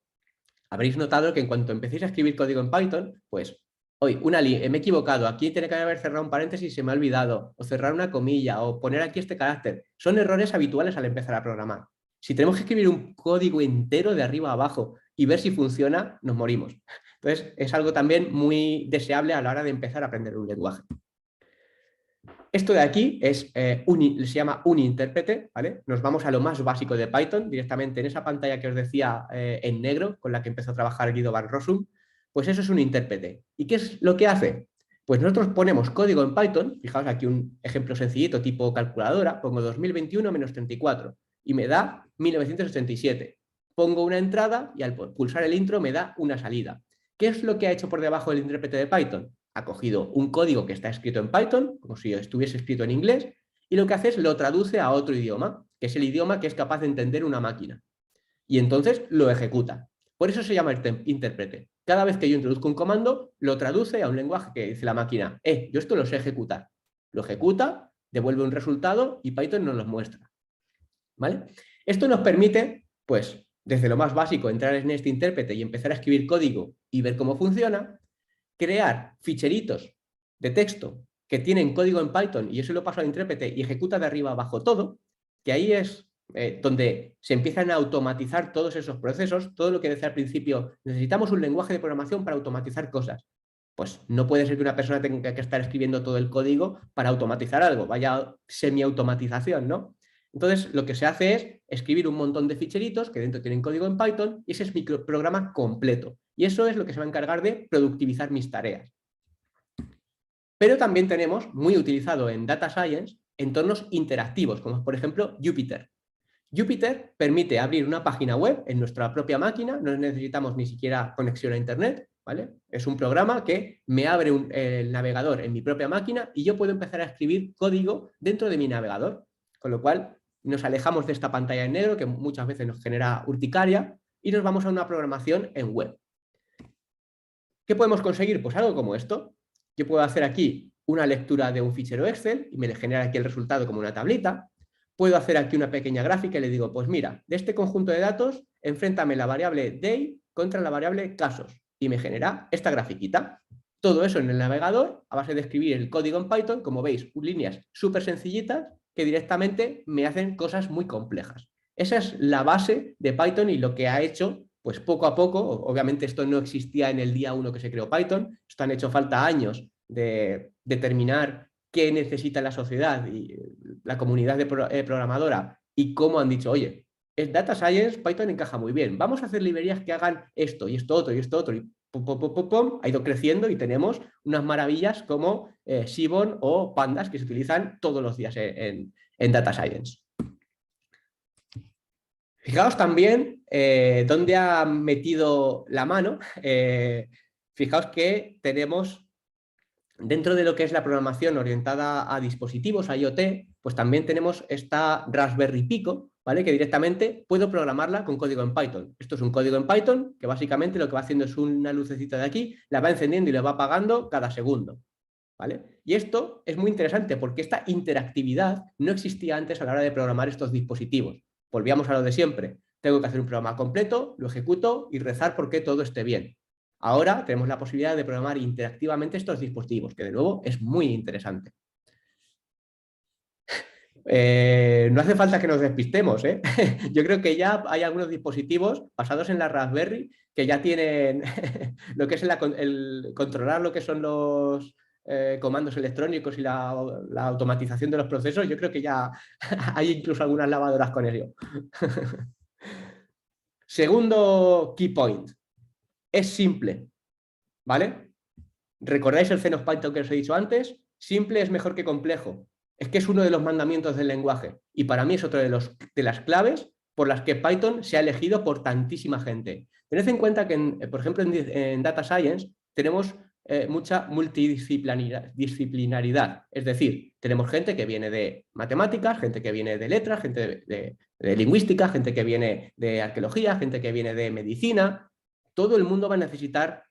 habréis notado que en cuanto empecéis a escribir código en Python, pues, hoy, me he equivocado, aquí tiene que haber cerrado un paréntesis y se me ha olvidado, o cerrar una comilla, o poner aquí este carácter. Son errores habituales al empezar a programar. Si tenemos que escribir un código entero de arriba a abajo y ver si funciona, nos morimos. Entonces, es algo también muy deseable a la hora de empezar a aprender un lenguaje. Esto de aquí es, se llama un intérprete, ¿vale? Nos vamos a lo más básico de Python, directamente en esa pantalla que os decía en negro, con la que empezó a trabajar Guido van Rossum, pues eso es un intérprete. ¿Y qué es lo que hace? Pues nosotros ponemos código en Python, fijaos aquí un ejemplo sencillito tipo calculadora, pongo 2021 menos 34 y me da 1987. Pongo una entrada y al pulsar el intro me da una salida. ¿Qué es lo que ha hecho por debajo del intérprete de Python? Ha cogido un código que está escrito en Python, como si estuviese escrito en inglés, y lo que hace es lo traduce a otro idioma, que es el idioma que es capaz de entender una máquina. Y entonces lo ejecuta. Por eso se llama intérprete. Cada vez que yo introduzco un comando, lo traduce a un lenguaje que dice la máquina, yo esto lo sé ejecutar. Lo ejecuta, devuelve un resultado y Python nos lo muestra. ¿Vale? Esto nos permite, pues, desde lo más básico, entrar en este intérprete y empezar a escribir código y ver cómo funciona, crear ficheritos de texto que tienen código en Python y eso lo paso al intérprete y ejecuta de arriba abajo todo, que ahí es donde se empiezan a automatizar todos esos procesos, todo lo que decía al principio, necesitamos un lenguaje de programación para automatizar cosas. Pues no puede ser que una persona tenga que estar escribiendo todo el código para automatizar algo, vaya semi-automatización, ¿no? Entonces, lo que se hace es escribir un montón de ficheritos que dentro tienen código en Python y ese es mi programa completo. Y eso es lo que se va a encargar de productivizar mis tareas. Pero también tenemos, muy utilizado en Data Science, entornos interactivos, como por ejemplo Jupyter. Jupyter permite abrir una página web en nuestra propia máquina, no necesitamos ni siquiera conexión a Internet, ¿vale? Es un programa que me abre el navegador en mi propia máquina y yo puedo empezar a escribir código dentro de mi navegador, con lo cual nos alejamos de esta pantalla en negro que muchas veces nos genera urticaria y nos vamos a una programación en web. ¿Qué podemos conseguir? Pues algo como esto. Yo puedo hacer aquí una lectura de un fichero Excel y me genera aquí el resultado como una tablita. Puedo hacer aquí una pequeña gráfica y le digo, pues mira, de este conjunto de datos, enfréntame la variable day contra la variable casos y me genera esta grafiquita. Todo eso en el navegador, a base de escribir el código en Python, como veis, líneas súper sencillitas que directamente me hacen cosas muy complejas. Esa es la base de Python y lo que ha hecho, pues poco a poco, obviamente esto no existía en el día 1 que se creó Python, esto han hecho falta años de determinar qué necesita la sociedad y la comunidad programadora y cómo han dicho, oye, en Data Science Python encaja muy bien, vamos a hacer librerías que hagan esto y esto otro y esto otro y pum, pum, pum, pum, pum, ha ido creciendo y tenemos unas maravillas como Seaborn o Pandas que se utilizan todos los días en Data Science. Fijaos también dónde ha metido la mano. Fijaos que tenemos, dentro de lo que es la programación orientada a dispositivos, a IoT, pues también tenemos esta Raspberry Pico, ¿vale? Que directamente puedo programarla con código en Python. Esto es un código en Python que básicamente lo que va haciendo es una lucecita de aquí, la va encendiendo y la va apagando cada segundo. ¿Vale? Y esto es muy interesante porque esta interactividad no existía antes a la hora de programar estos dispositivos. Volvíamos a lo de siempre. Tengo que hacer un programa completo, lo ejecuto y rezar porque todo esté bien. Ahora tenemos la posibilidad de programar interactivamente estos dispositivos, que de nuevo es muy interesante. No hace falta que nos despistemos, ¿eh? Yo creo que ya hay algunos dispositivos basados en la Raspberry que ya tienen lo que es el controlar lo que son los comandos electrónicos y la automatización de los procesos. Yo creo que ya hay incluso algunas lavadoras con ello. Segundo key point. Es simple, ¿vale? ¿Recordáis el Zen of Python que os he dicho antes? Simple es mejor que complejo. Es que es uno de los mandamientos del lenguaje y para mí es otro de las claves por las que Python se ha elegido por tantísima gente. Tened en cuenta que, por ejemplo, en Data Science tenemos mucha multidisciplinaridad. Es decir, tenemos gente que viene de matemáticas, gente que viene de letras, gente de lingüística, gente que viene de arqueología, gente que viene de medicina. Todo el mundo va a necesitar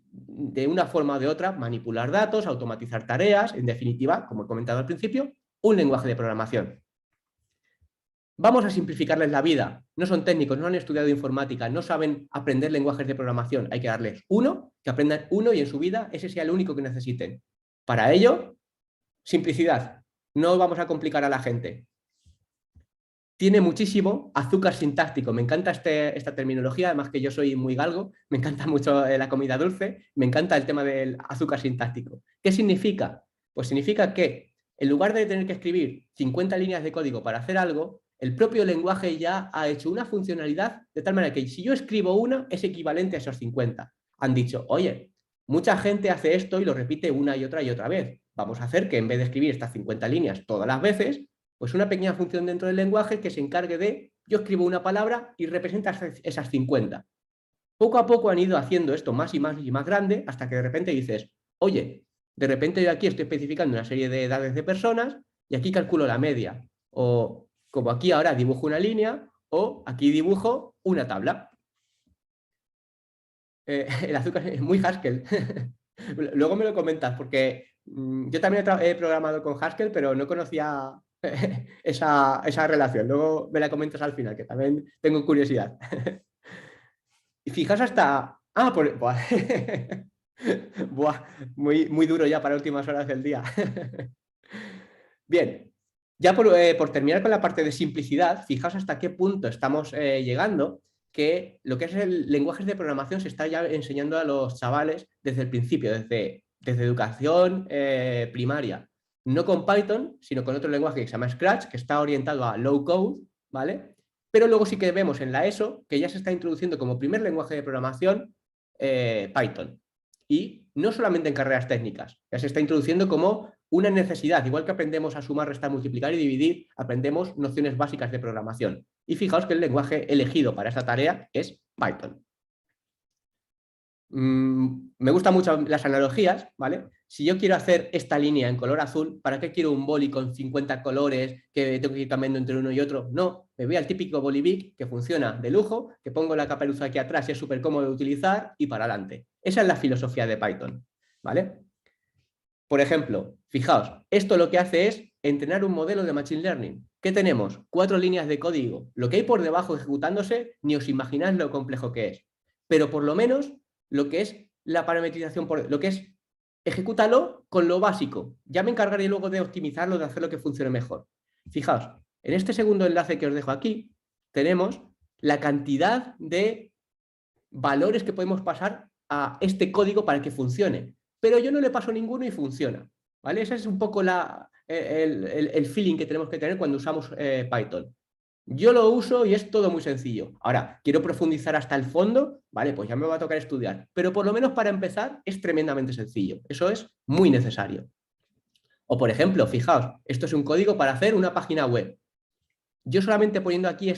de una forma o de otra manipular datos, automatizar tareas, en definitiva, como he comentado al principio, un lenguaje de programación. Vamos a simplificarles la vida. No son técnicos, no han estudiado informática, no saben aprender lenguajes de programación. Hay que darles uno, que aprendan uno y en su vida ese sea el único que necesiten. Para ello, simplicidad. No vamos a complicar a la gente. Tiene muchísimo azúcar sintáctico. Me encanta esta terminología, además que yo soy muy galgo, me encanta mucho la comida dulce, me encanta el tema del azúcar sintáctico. ¿Qué significa? Pues significa que en lugar de tener que escribir 50 líneas de código para hacer algo, el propio lenguaje ya ha hecho una funcionalidad de tal manera que si yo escribo una, es equivalente a esos 50. Han dicho, oye, mucha gente hace esto y lo repite una y otra vez. Vamos a hacer que en vez de escribir estas 50 líneas todas las veces, pues una pequeña función dentro del lenguaje que se encargue de, yo escribo una palabra y representa esas 50. Poco a poco han ido haciendo esto más y más y más grande hasta que de repente dices, oye, de repente yo aquí estoy especificando una serie de edades de personas y aquí calculo la media. O como aquí ahora dibujo una línea o aquí dibujo una tabla. El azúcar es muy Haskell. Luego me lo comentas porque yo también he programado con Haskell, pero no conocía esa relación. Luego me la comentas al final, que también tengo curiosidad. Y fijaos hasta... Ah, pues... Buah. Buah, muy duro ya para últimas horas del día. Bien, ya por terminar con la parte de simplicidad, fijaos hasta qué punto estamos llegando, que lo que es el lenguaje de programación se está ya enseñando a los chavales desde el principio, desde educación primaria. No con Python, sino con otro lenguaje que se llama Scratch, que está orientado a low code, ¿vale? Pero luego sí que vemos en la ESO que ya se está introduciendo como primer lenguaje de programación Python. Y no solamente en carreras técnicas, ya se está introduciendo como una necesidad. Igual que aprendemos a sumar, restar, multiplicar y dividir, aprendemos nociones básicas de programación. Y fijaos que el lenguaje elegido para esta tarea es Python. Me gustan mucho las analogías, ¿vale? Si yo quiero hacer esta línea en color azul, ¿para qué quiero un boli con 50 colores que tengo que ir cambiando entre uno y otro? No, me voy al típico boli Bic que funciona de lujo, que pongo la caperuza aquí atrás y es súper cómodo de utilizar y para adelante. Esa es la filosofía de Python, ¿vale? Por ejemplo, fijaos, esto lo que hace es entrenar un modelo de Machine Learning. ¿Qué tenemos? 4 líneas de código. Lo que hay por debajo ejecutándose, ni os imagináis lo complejo que es. Pero por lo menos lo que es la parametrización, lo que es ejecútalo con lo básico. Ya me encargaré luego de optimizarlo, de hacer lo que funcione mejor. Fijaos, en este segundo enlace que os dejo aquí, tenemos la cantidad de valores que podemos pasar a este código para que funcione. Pero yo no le paso ninguno y funciona, ¿vale? Ese es un poco el feeling que tenemos que tener cuando usamos Python. Yo lo uso y es todo muy sencillo. Ahora, quiero profundizar hasta el fondo, ¿vale? Pues ya me va a tocar estudiar. Pero por lo menos para empezar es tremendamente sencillo. Eso es muy necesario. O por ejemplo, fijaos, esto es un código para hacer una página web. Yo solamente poniendo aquí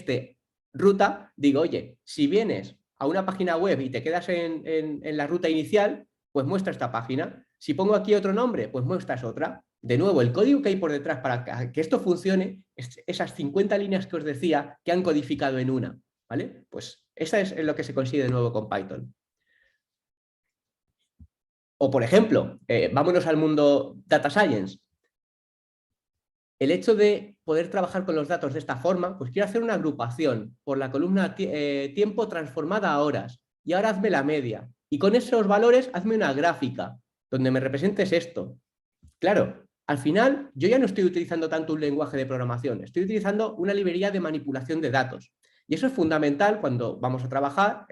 ruta, digo, oye, si vienes a una página web y te quedas en la ruta inicial, pues muestra esta página. Si pongo aquí otro nombre, pues muestras otra. De nuevo, el código que hay por detrás para que esto funcione es esas 50 líneas que os decía que han codificado en una, ¿vale? Pues esa es lo que se consigue de nuevo con Python. O por ejemplo, vámonos al mundo Data Science. El hecho de poder trabajar con los datos de esta forma, pues quiero hacer una agrupación por la columna tiempo transformada a horas y ahora hazme la media. Y con esos valores hazme una gráfica donde me representes esto. Claro, Al final, yo ya no estoy utilizando tanto un lenguaje de programación, estoy utilizando una librería de manipulación de datos. Y eso es fundamental cuando vamos a trabajar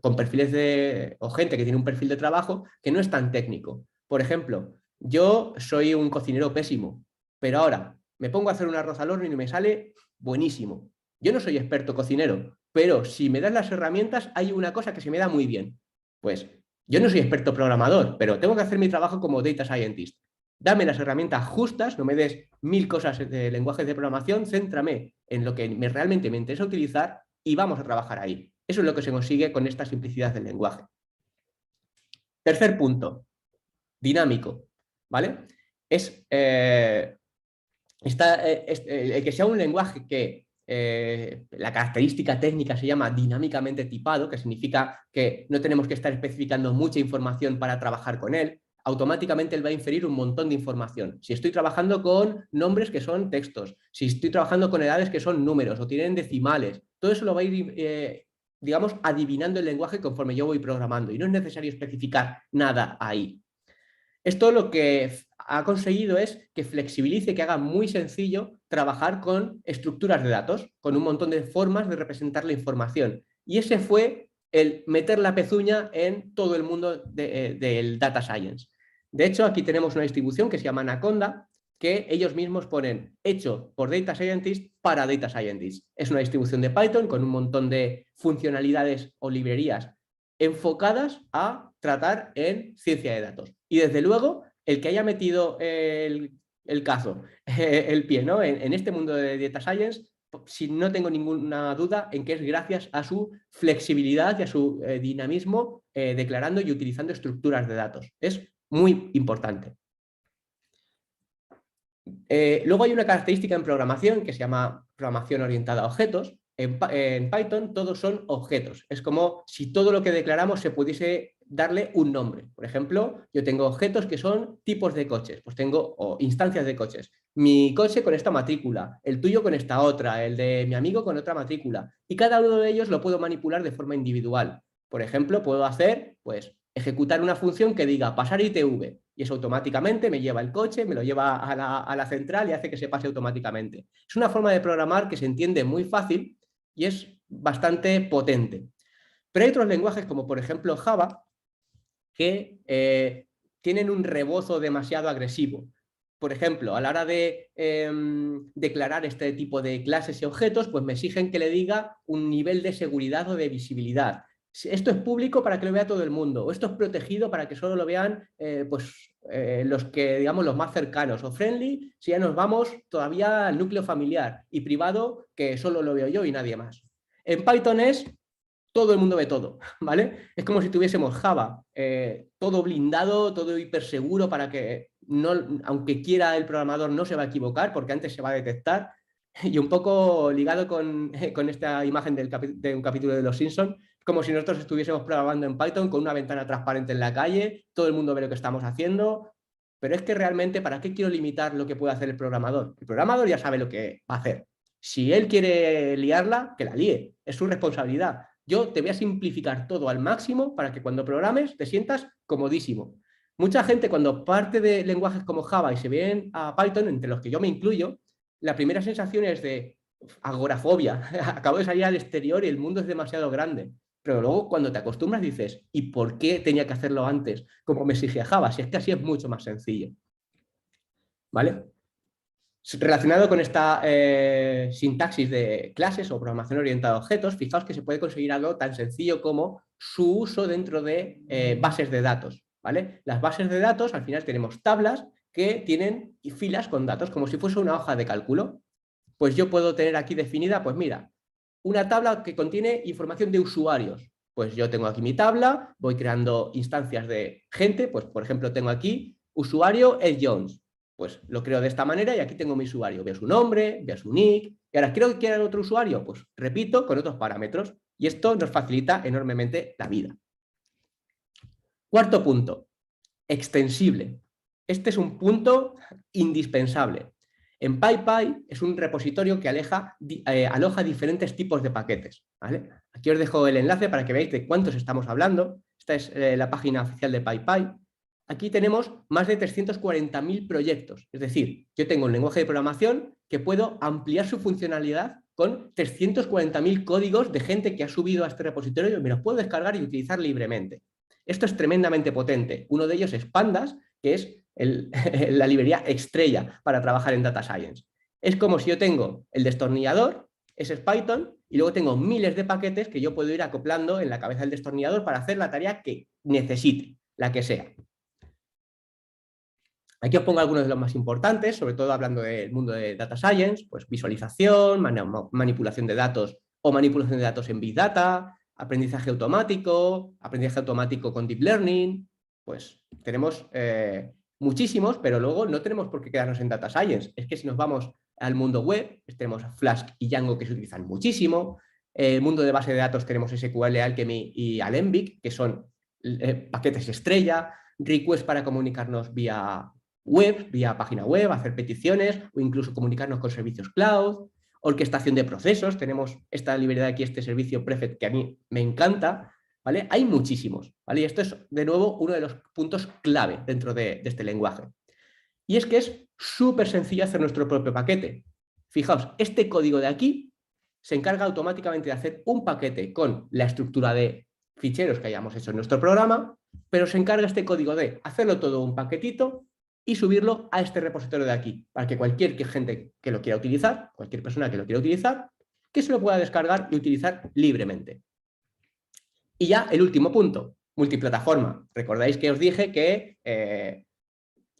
con perfiles o gente que tiene un perfil de trabajo que no es tan técnico. Por ejemplo, yo soy un cocinero pésimo, pero ahora me pongo a hacer un arroz al horno y me sale buenísimo. Yo no soy experto cocinero, pero si me das las herramientas, hay una cosa que se me da muy bien. Pues yo no soy experto programador, pero tengo que hacer mi trabajo como data scientist. Dame las herramientas justas, no me des 1000 cosas de lenguajes de programación, céntrame en lo que realmente me interesa utilizar y vamos a trabajar ahí. Eso es lo que se consigue con esta simplicidad del lenguaje. Tercer punto, dinámico, ¿vale? El que sea un lenguaje que la característica técnica se llama dinámicamente tipado, que significa que no tenemos que estar especificando mucha información para trabajar con él. Automáticamente él va a inferir un montón de información. Si estoy trabajando con nombres que son textos, si estoy trabajando con edades que son números o tienen decimales, todo eso lo va a ir, digamos, adivinando el lenguaje conforme yo voy programando y no es necesario especificar nada ahí. Esto lo que ha conseguido es que flexibilice, que haga muy sencillo trabajar con estructuras de datos, con un montón de formas de representar la información. Y ese fue el meter la pezuña en todo el mundo del data science. De hecho, aquí tenemos una distribución que se llama Anaconda, que ellos mismos ponen hecho por Data Scientist para Data Scientist. Es una distribución de Python con un montón de funcionalidades o librerías enfocadas a tratar en ciencia de datos. Y desde luego, el que haya metido el cazo, el pie, ¿no? en este mundo de Data Science, si no tengo ninguna duda en que es gracias a su flexibilidad y a su dinamismo declarando y utilizando estructuras de datos. Es muy importante. Luego hay una característica en programación que se llama programación orientada a objetos. En Python todos son objetos. Es como si todo lo que declaramos se pudiese darle un nombre. Por ejemplo, yo tengo objetos que son tipos de coches, pues tengo instancias de coches. Mi coche con esta matrícula, el tuyo con esta otra, el de mi amigo con otra matrícula. Y cada uno de ellos lo puedo manipular de forma individual. Por ejemplo, puedo hacer, pues, ejecutar una función que diga pasar ITV y eso automáticamente me lleva el coche, me lo lleva a la central y hace que se pase automáticamente. Es una forma de programar que se entiende muy fácil y es bastante potente. Pero hay otros lenguajes como por ejemplo Java que tienen un rebozo demasiado agresivo. Por ejemplo, a la hora de declarar este tipo de clases y objetos, pues me exigen que le diga un nivel de seguridad o de visibilidad. Esto es público para que lo vea todo el mundo, o esto es protegido para que solo lo vean los que, digamos, los más cercanos, o friendly, si ya nos vamos todavía al núcleo familiar, y privado, que solo lo veo yo y nadie más. En Python es todo el mundo ve todo, ¿vale? Es como si tuviésemos Java, todo blindado, todo hiperseguro para que, no, aunque quiera el programador, no se va a equivocar porque antes se va a detectar. Y un poco ligado con esta imagen de un capítulo de Los Simpsons, como si nosotros estuviésemos programando en Python con una ventana transparente en la calle, todo el mundo ve lo que estamos haciendo, pero es que realmente, ¿para qué quiero limitar lo que puede hacer el programador? El programador ya sabe lo que va a hacer. Si él quiere liarla, que la líe, es su responsabilidad. Yo te voy a simplificar todo al máximo para que cuando programes te sientas comodísimo. Mucha gente cuando parte de lenguajes como Java y se ven a Python, entre los que yo me incluyo, la primera sensación es de agorafobia. Acabo de salir al exterior y el mundo es demasiado grande. Pero luego cuando te acostumbras dices, ¿y por qué tenía que hacerlo antes? Como me exigía Java, si es que así es mucho más sencillo. ¿Vale? Relacionado con esta sintaxis de clases o programación orientada a objetos, fijaos que se puede conseguir algo tan sencillo como su uso dentro de bases de datos, ¿vale? Las bases de datos, al final tenemos tablas que tienen filas con datos, como si fuese una hoja de cálculo. Pues yo puedo tener aquí definida, pues mira, una tabla que contiene información de usuarios. Pues yo tengo aquí mi tabla, voy creando instancias de gente, pues por ejemplo tengo aquí usuario Ed Jones. Pues lo creo de esta manera y aquí tengo mi usuario. Veo su nombre, veo su nick. Y ahora quiero que quiera otro usuario, pues repito con otros parámetros. Y esto nos facilita enormemente la vida. Cuarto punto, extensible. Este es un punto indispensable. En PyPy es un repositorio que aloja diferentes tipos de paquetes, ¿vale? Aquí os dejo el enlace para que veáis de cuántos estamos hablando. Esta es la página oficial de PyPy. aquí tenemos más de 340.000 proyectos. Es decir, yo tengo un lenguaje de programación que puedo ampliar su funcionalidad con 340.000 códigos de gente que ha subido a este repositorio y me los puedo descargar y utilizar libremente. Esto es tremendamente potente. Uno de ellos es Pandas, que es la librería estrella para trabajar en Data Science. Es como si yo tengo el destornillador, ese es Python, y luego tengo miles de paquetes que yo puedo ir acoplando en la cabeza del destornillador para hacer la tarea que necesite, la que sea. Aquí os pongo algunos de los más importantes, sobre todo hablando del mundo de Data Science, pues visualización, manipulación de datos o manipulación de datos en Big Data, aprendizaje automático con Deep Learning, pues tenemos muchísimos, pero luego no tenemos por qué quedarnos en Data Science. Es que si nos vamos al mundo web, tenemos Flask y Django que se utilizan muchísimo. El mundo de base de datos tenemos SQL, Alchemy y Alembic, que son paquetes estrella, request para comunicarnos vía web, vía página web, hacer peticiones o incluso comunicarnos con servicios cloud, orquestación de procesos, tenemos esta librería de aquí, este servicio Prefect que a mí me encanta, ¿vale? Hay muchísimos, ¿vale? Y esto es, de nuevo, uno de los puntos clave dentro de este lenguaje. Y es que es súper sencillo hacer nuestro propio paquete. Fijaos, este código de aquí se encarga automáticamente de hacer un paquete con la estructura de ficheros que hayamos hecho en nuestro programa, pero se encarga este código de hacerlo todo un paquetito y subirlo a este repositorio de aquí, para que cualquier gente que lo quiera utilizar, cualquier persona que lo quiera utilizar, que se lo pueda descargar y utilizar libremente. Y ya el último punto, multiplataforma. Recordáis que os dije que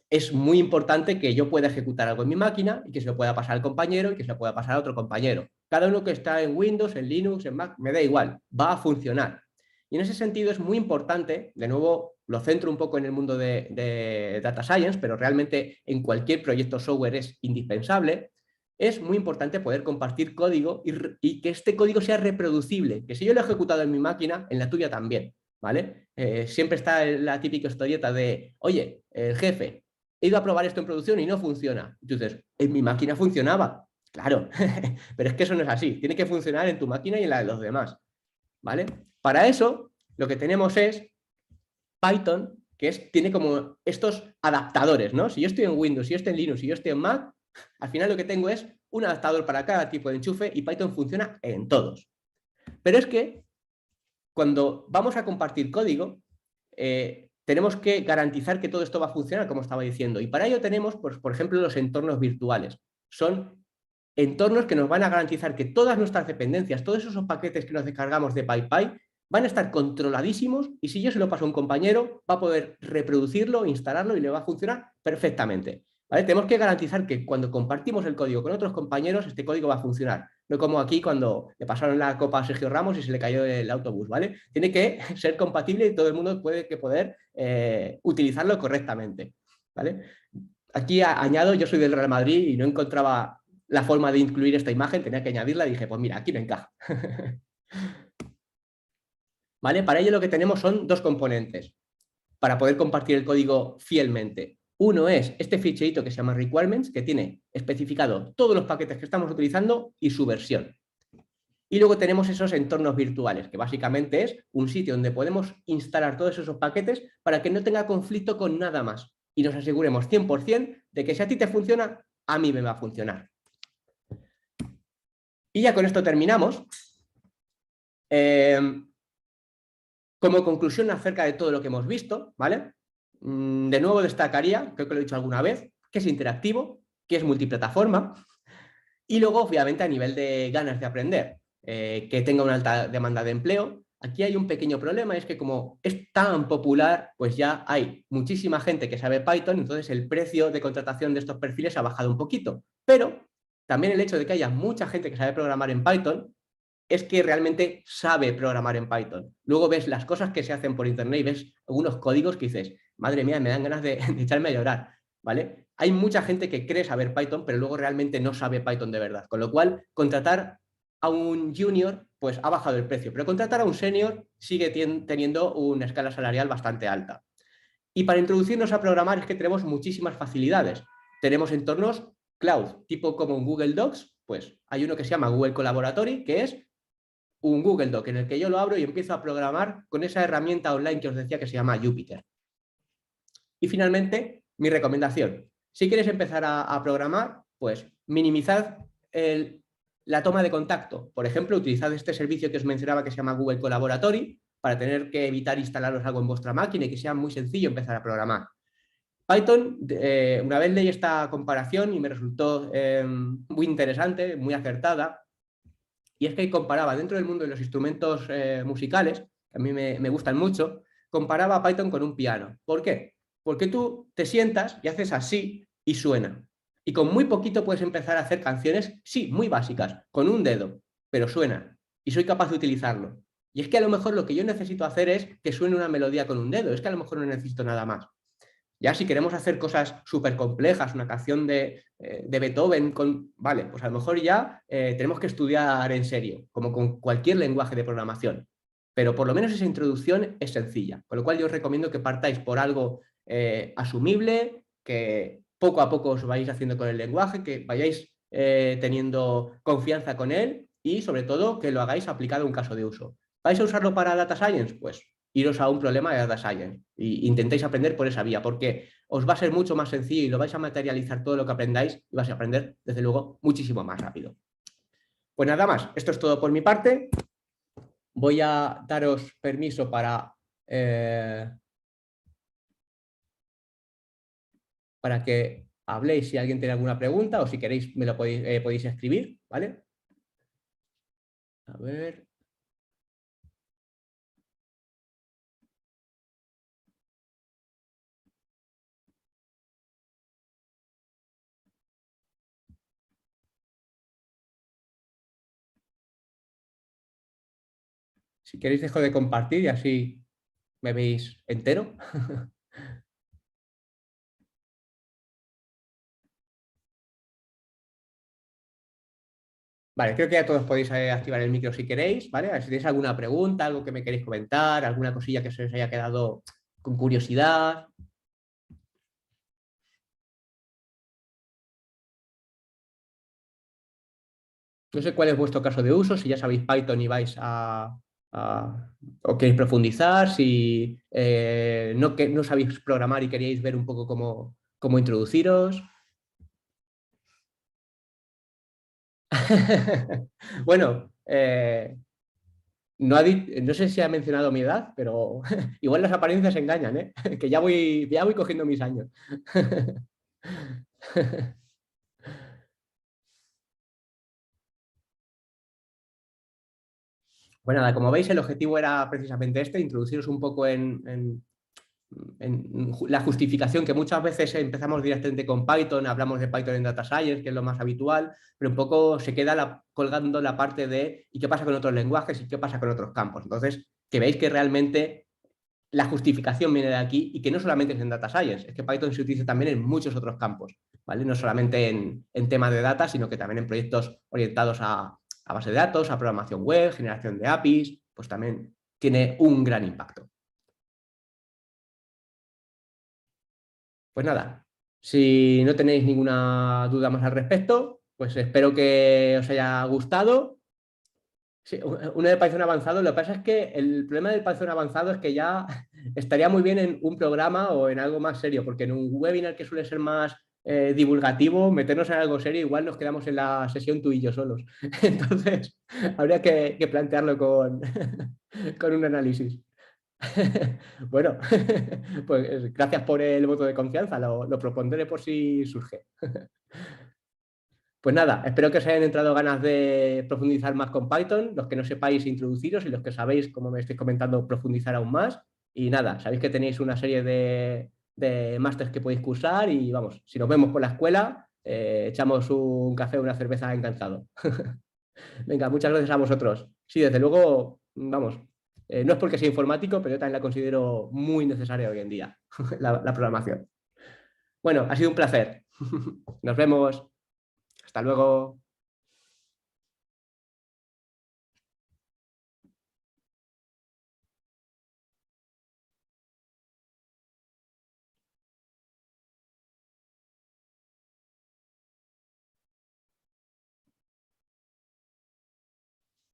es muy importante que yo pueda ejecutar algo en mi máquina y que se lo pueda pasar al compañero y que se lo pueda pasar a otro compañero. Cada uno que está en Windows, en Linux, en Mac, me da igual, va a funcionar. Y en ese sentido es muy importante, de nuevo lo centro un poco en el mundo de Data Science, pero realmente en cualquier proyecto software es indispensable, es muy importante poder compartir código y que este código sea reproducible, que si yo lo he ejecutado en mi máquina, en la tuya también, ¿vale? Siempre está la típica historieta de, oye, el jefe, he ido a probar esto en producción y no funciona. Entonces, en mi máquina funcionaba, claro, pero es que eso no es así, tiene que funcionar en tu máquina y en la de los demás, ¿vale? Para eso, lo que tenemos es Python, que tiene como estos adaptadores, ¿no? Si yo estoy en Windows, si yo estoy en Linux, si yo estoy en Mac, al final lo que tengo es un adaptador para cada tipo de enchufe y Python funciona en todos. Pero es que cuando vamos a compartir código, tenemos que garantizar que todo esto va a funcionar, como estaba diciendo. Y para ello tenemos, pues, por ejemplo, los entornos virtuales. Son entornos que nos van a garantizar que todas nuestras dependencias, todos esos paquetes que nos descargamos de PyPy, van a estar controladísimos y si yo se lo paso a un compañero, va a poder reproducirlo, instalarlo y le va a funcionar perfectamente. ¿Vale? Tenemos que garantizar que cuando compartimos el código con otros compañeros, este código va a funcionar. No como aquí cuando le pasaron la copa a Sergio Ramos y se le cayó el autobús, ¿vale? Tiene que ser compatible y todo el mundo puede poder utilizarlo correctamente, ¿vale? Aquí añado, yo soy del Real Madrid y no encontraba la forma de incluir esta imagen, tenía que añadirla y dije, pues mira, aquí me encaja. ¿Vale? Para ello lo que tenemos son dos componentes para poder compartir el código fielmente. Uno es este ficherito que se llama requirements, que tiene especificado todos los paquetes que estamos utilizando y su versión. Y luego tenemos esos entornos virtuales, que básicamente es un sitio donde podemos instalar todos esos paquetes para que no tenga conflicto con nada más y nos aseguremos 100% de que si a ti te funciona, a mí me va a funcionar. Y ya con esto terminamos. Como conclusión acerca de todo lo que hemos visto, ¿vale? De nuevo destacaría, creo que lo he dicho alguna vez, que es interactivo, que es multiplataforma y luego, obviamente, a nivel de ganas de aprender, que tenga una alta demanda de empleo. Aquí hay un pequeño problema, es que como es tan popular, pues ya hay muchísima gente que sabe Python, entonces el precio de contratación de estos perfiles ha bajado un poquito. Pero también el hecho de que haya mucha gente que sabe programar en Python es que realmente sabe programar en Python. Luego ves las cosas que se hacen por internet y ves algunos códigos que dices, madre mía, me dan ganas de echarme a llorar, ¿vale? Hay mucha gente que cree saber Python, pero luego realmente no sabe Python de verdad. Con lo cual, contratar a un junior, pues ha bajado el precio, pero contratar a un senior sigue teniendo una escala salarial bastante alta. Y para introducirnos a programar es que tenemos muchísimas facilidades. Tenemos entornos cloud, tipo como un Google Docs, pues hay uno que se llama Google Collaboratory, que es un Google Doc en el que yo lo abro y empiezo a programar con esa herramienta online que os decía que se llama Jupyter. Y finalmente, mi recomendación. Si quieres empezar a programar, pues minimizad la toma de contacto. Por ejemplo, utilizad este servicio que os mencionaba que se llama Google Collaboratory para tener que evitar instalaros algo en vuestra máquina y que sea muy sencillo empezar a programar. Python, una vez leí esta comparación y me resultó muy interesante, muy acertada, y es que comparaba dentro del mundo de los instrumentos musicales, que a mí me gustan mucho, comparaba a Python con un piano. ¿Por qué? Porque tú te sientas y haces así y suena. Y con muy poquito puedes empezar a hacer canciones, sí, muy básicas, con un dedo, pero suenan. Y soy capaz de utilizarlo. Y es que a lo mejor lo que yo necesito hacer es que suene una melodía con un dedo. Es que a lo mejor no necesito nada más. Ya si queremos hacer cosas súper complejas, una canción de Beethoven, vale, pues a lo mejor ya tenemos que estudiar en serio, como con cualquier lenguaje de programación. Pero por lo menos esa introducción es sencilla, con lo cual yo os recomiendo que partáis por algo asumible, que poco a poco os vais haciendo con el lenguaje, que vayáis teniendo confianza con él y sobre todo que lo hagáis aplicado a un caso de uso. ¿Vais a usarlo para Data Science? Pues iros a un problema de Data Science e intentéis aprender por esa vía, porque os va a ser mucho más sencillo y lo vais a materializar todo lo que aprendáis y vais a aprender, desde luego, muchísimo más rápido. Pues nada más, esto es todo por mi parte. Voy a daros permiso para que habléis si alguien tiene alguna pregunta o si queréis me lo podéis escribir, ¿vale? A ver... Si queréis dejo de compartir y así me veis entero. Vale, creo que ya todos podéis activar el micro si queréis, ¿vale? A ver si tenéis alguna pregunta, algo que me queréis comentar, alguna cosilla que se os haya quedado con curiosidad. No sé cuál es vuestro caso de uso, si ya sabéis Python y vais o queréis profundizar, si no sabéis programar y queréis ver un poco cómo introduciros. Bueno, no sé si ha mencionado mi edad, pero igual las apariencias engañan, ¿eh? Que ya voy cogiendo mis años. Bueno, nada, como veis, el objetivo era precisamente este, introduciros un poco en la justificación, que muchas veces empezamos directamente con Python, hablamos de Python en Data Science, que es lo más habitual, pero un poco se queda colgando la parte de ¿y qué pasa con otros lenguajes y qué pasa con otros campos? Entonces, que veis que realmente la justificación viene de aquí y que no solamente es en Data Science, es que Python se utiliza también en muchos otros campos, ¿vale? No solamente en temas de data, sino que también en proyectos orientados a base de datos, a programación web, generación de APIs, pues también tiene un gran impacto. Pues nada, si no tenéis ninguna duda más al respecto, pues espero que os haya gustado. Sí, uno de Python avanzado, lo que pasa es que el problema del Python avanzado es que ya estaría muy bien en un programa o en algo más serio, porque en un webinar que suele ser más divulgativo, meternos en algo serio, igual nos quedamos en la sesión tú y yo solos. Entonces, habría que plantearlo con un análisis. Bueno, pues gracias por el voto de confianza, lo propondré por si surge. Pues nada, espero que os hayan entrado ganas de profundizar más con Python, los que no sepáis introduciros y los que sabéis, como me estoy comentando, profundizar aún más. Y nada, sabéis que tenéis una serie de másters que podéis cursar y vamos, si nos vemos por la escuela, echamos un café o una cerveza encantado. Venga, muchas gracias a vosotros. Sí, desde luego, vamos, no es porque sea informático, pero yo también la considero muy necesaria hoy en día, la programación. Bueno, ha sido un placer. Nos vemos. Hasta luego.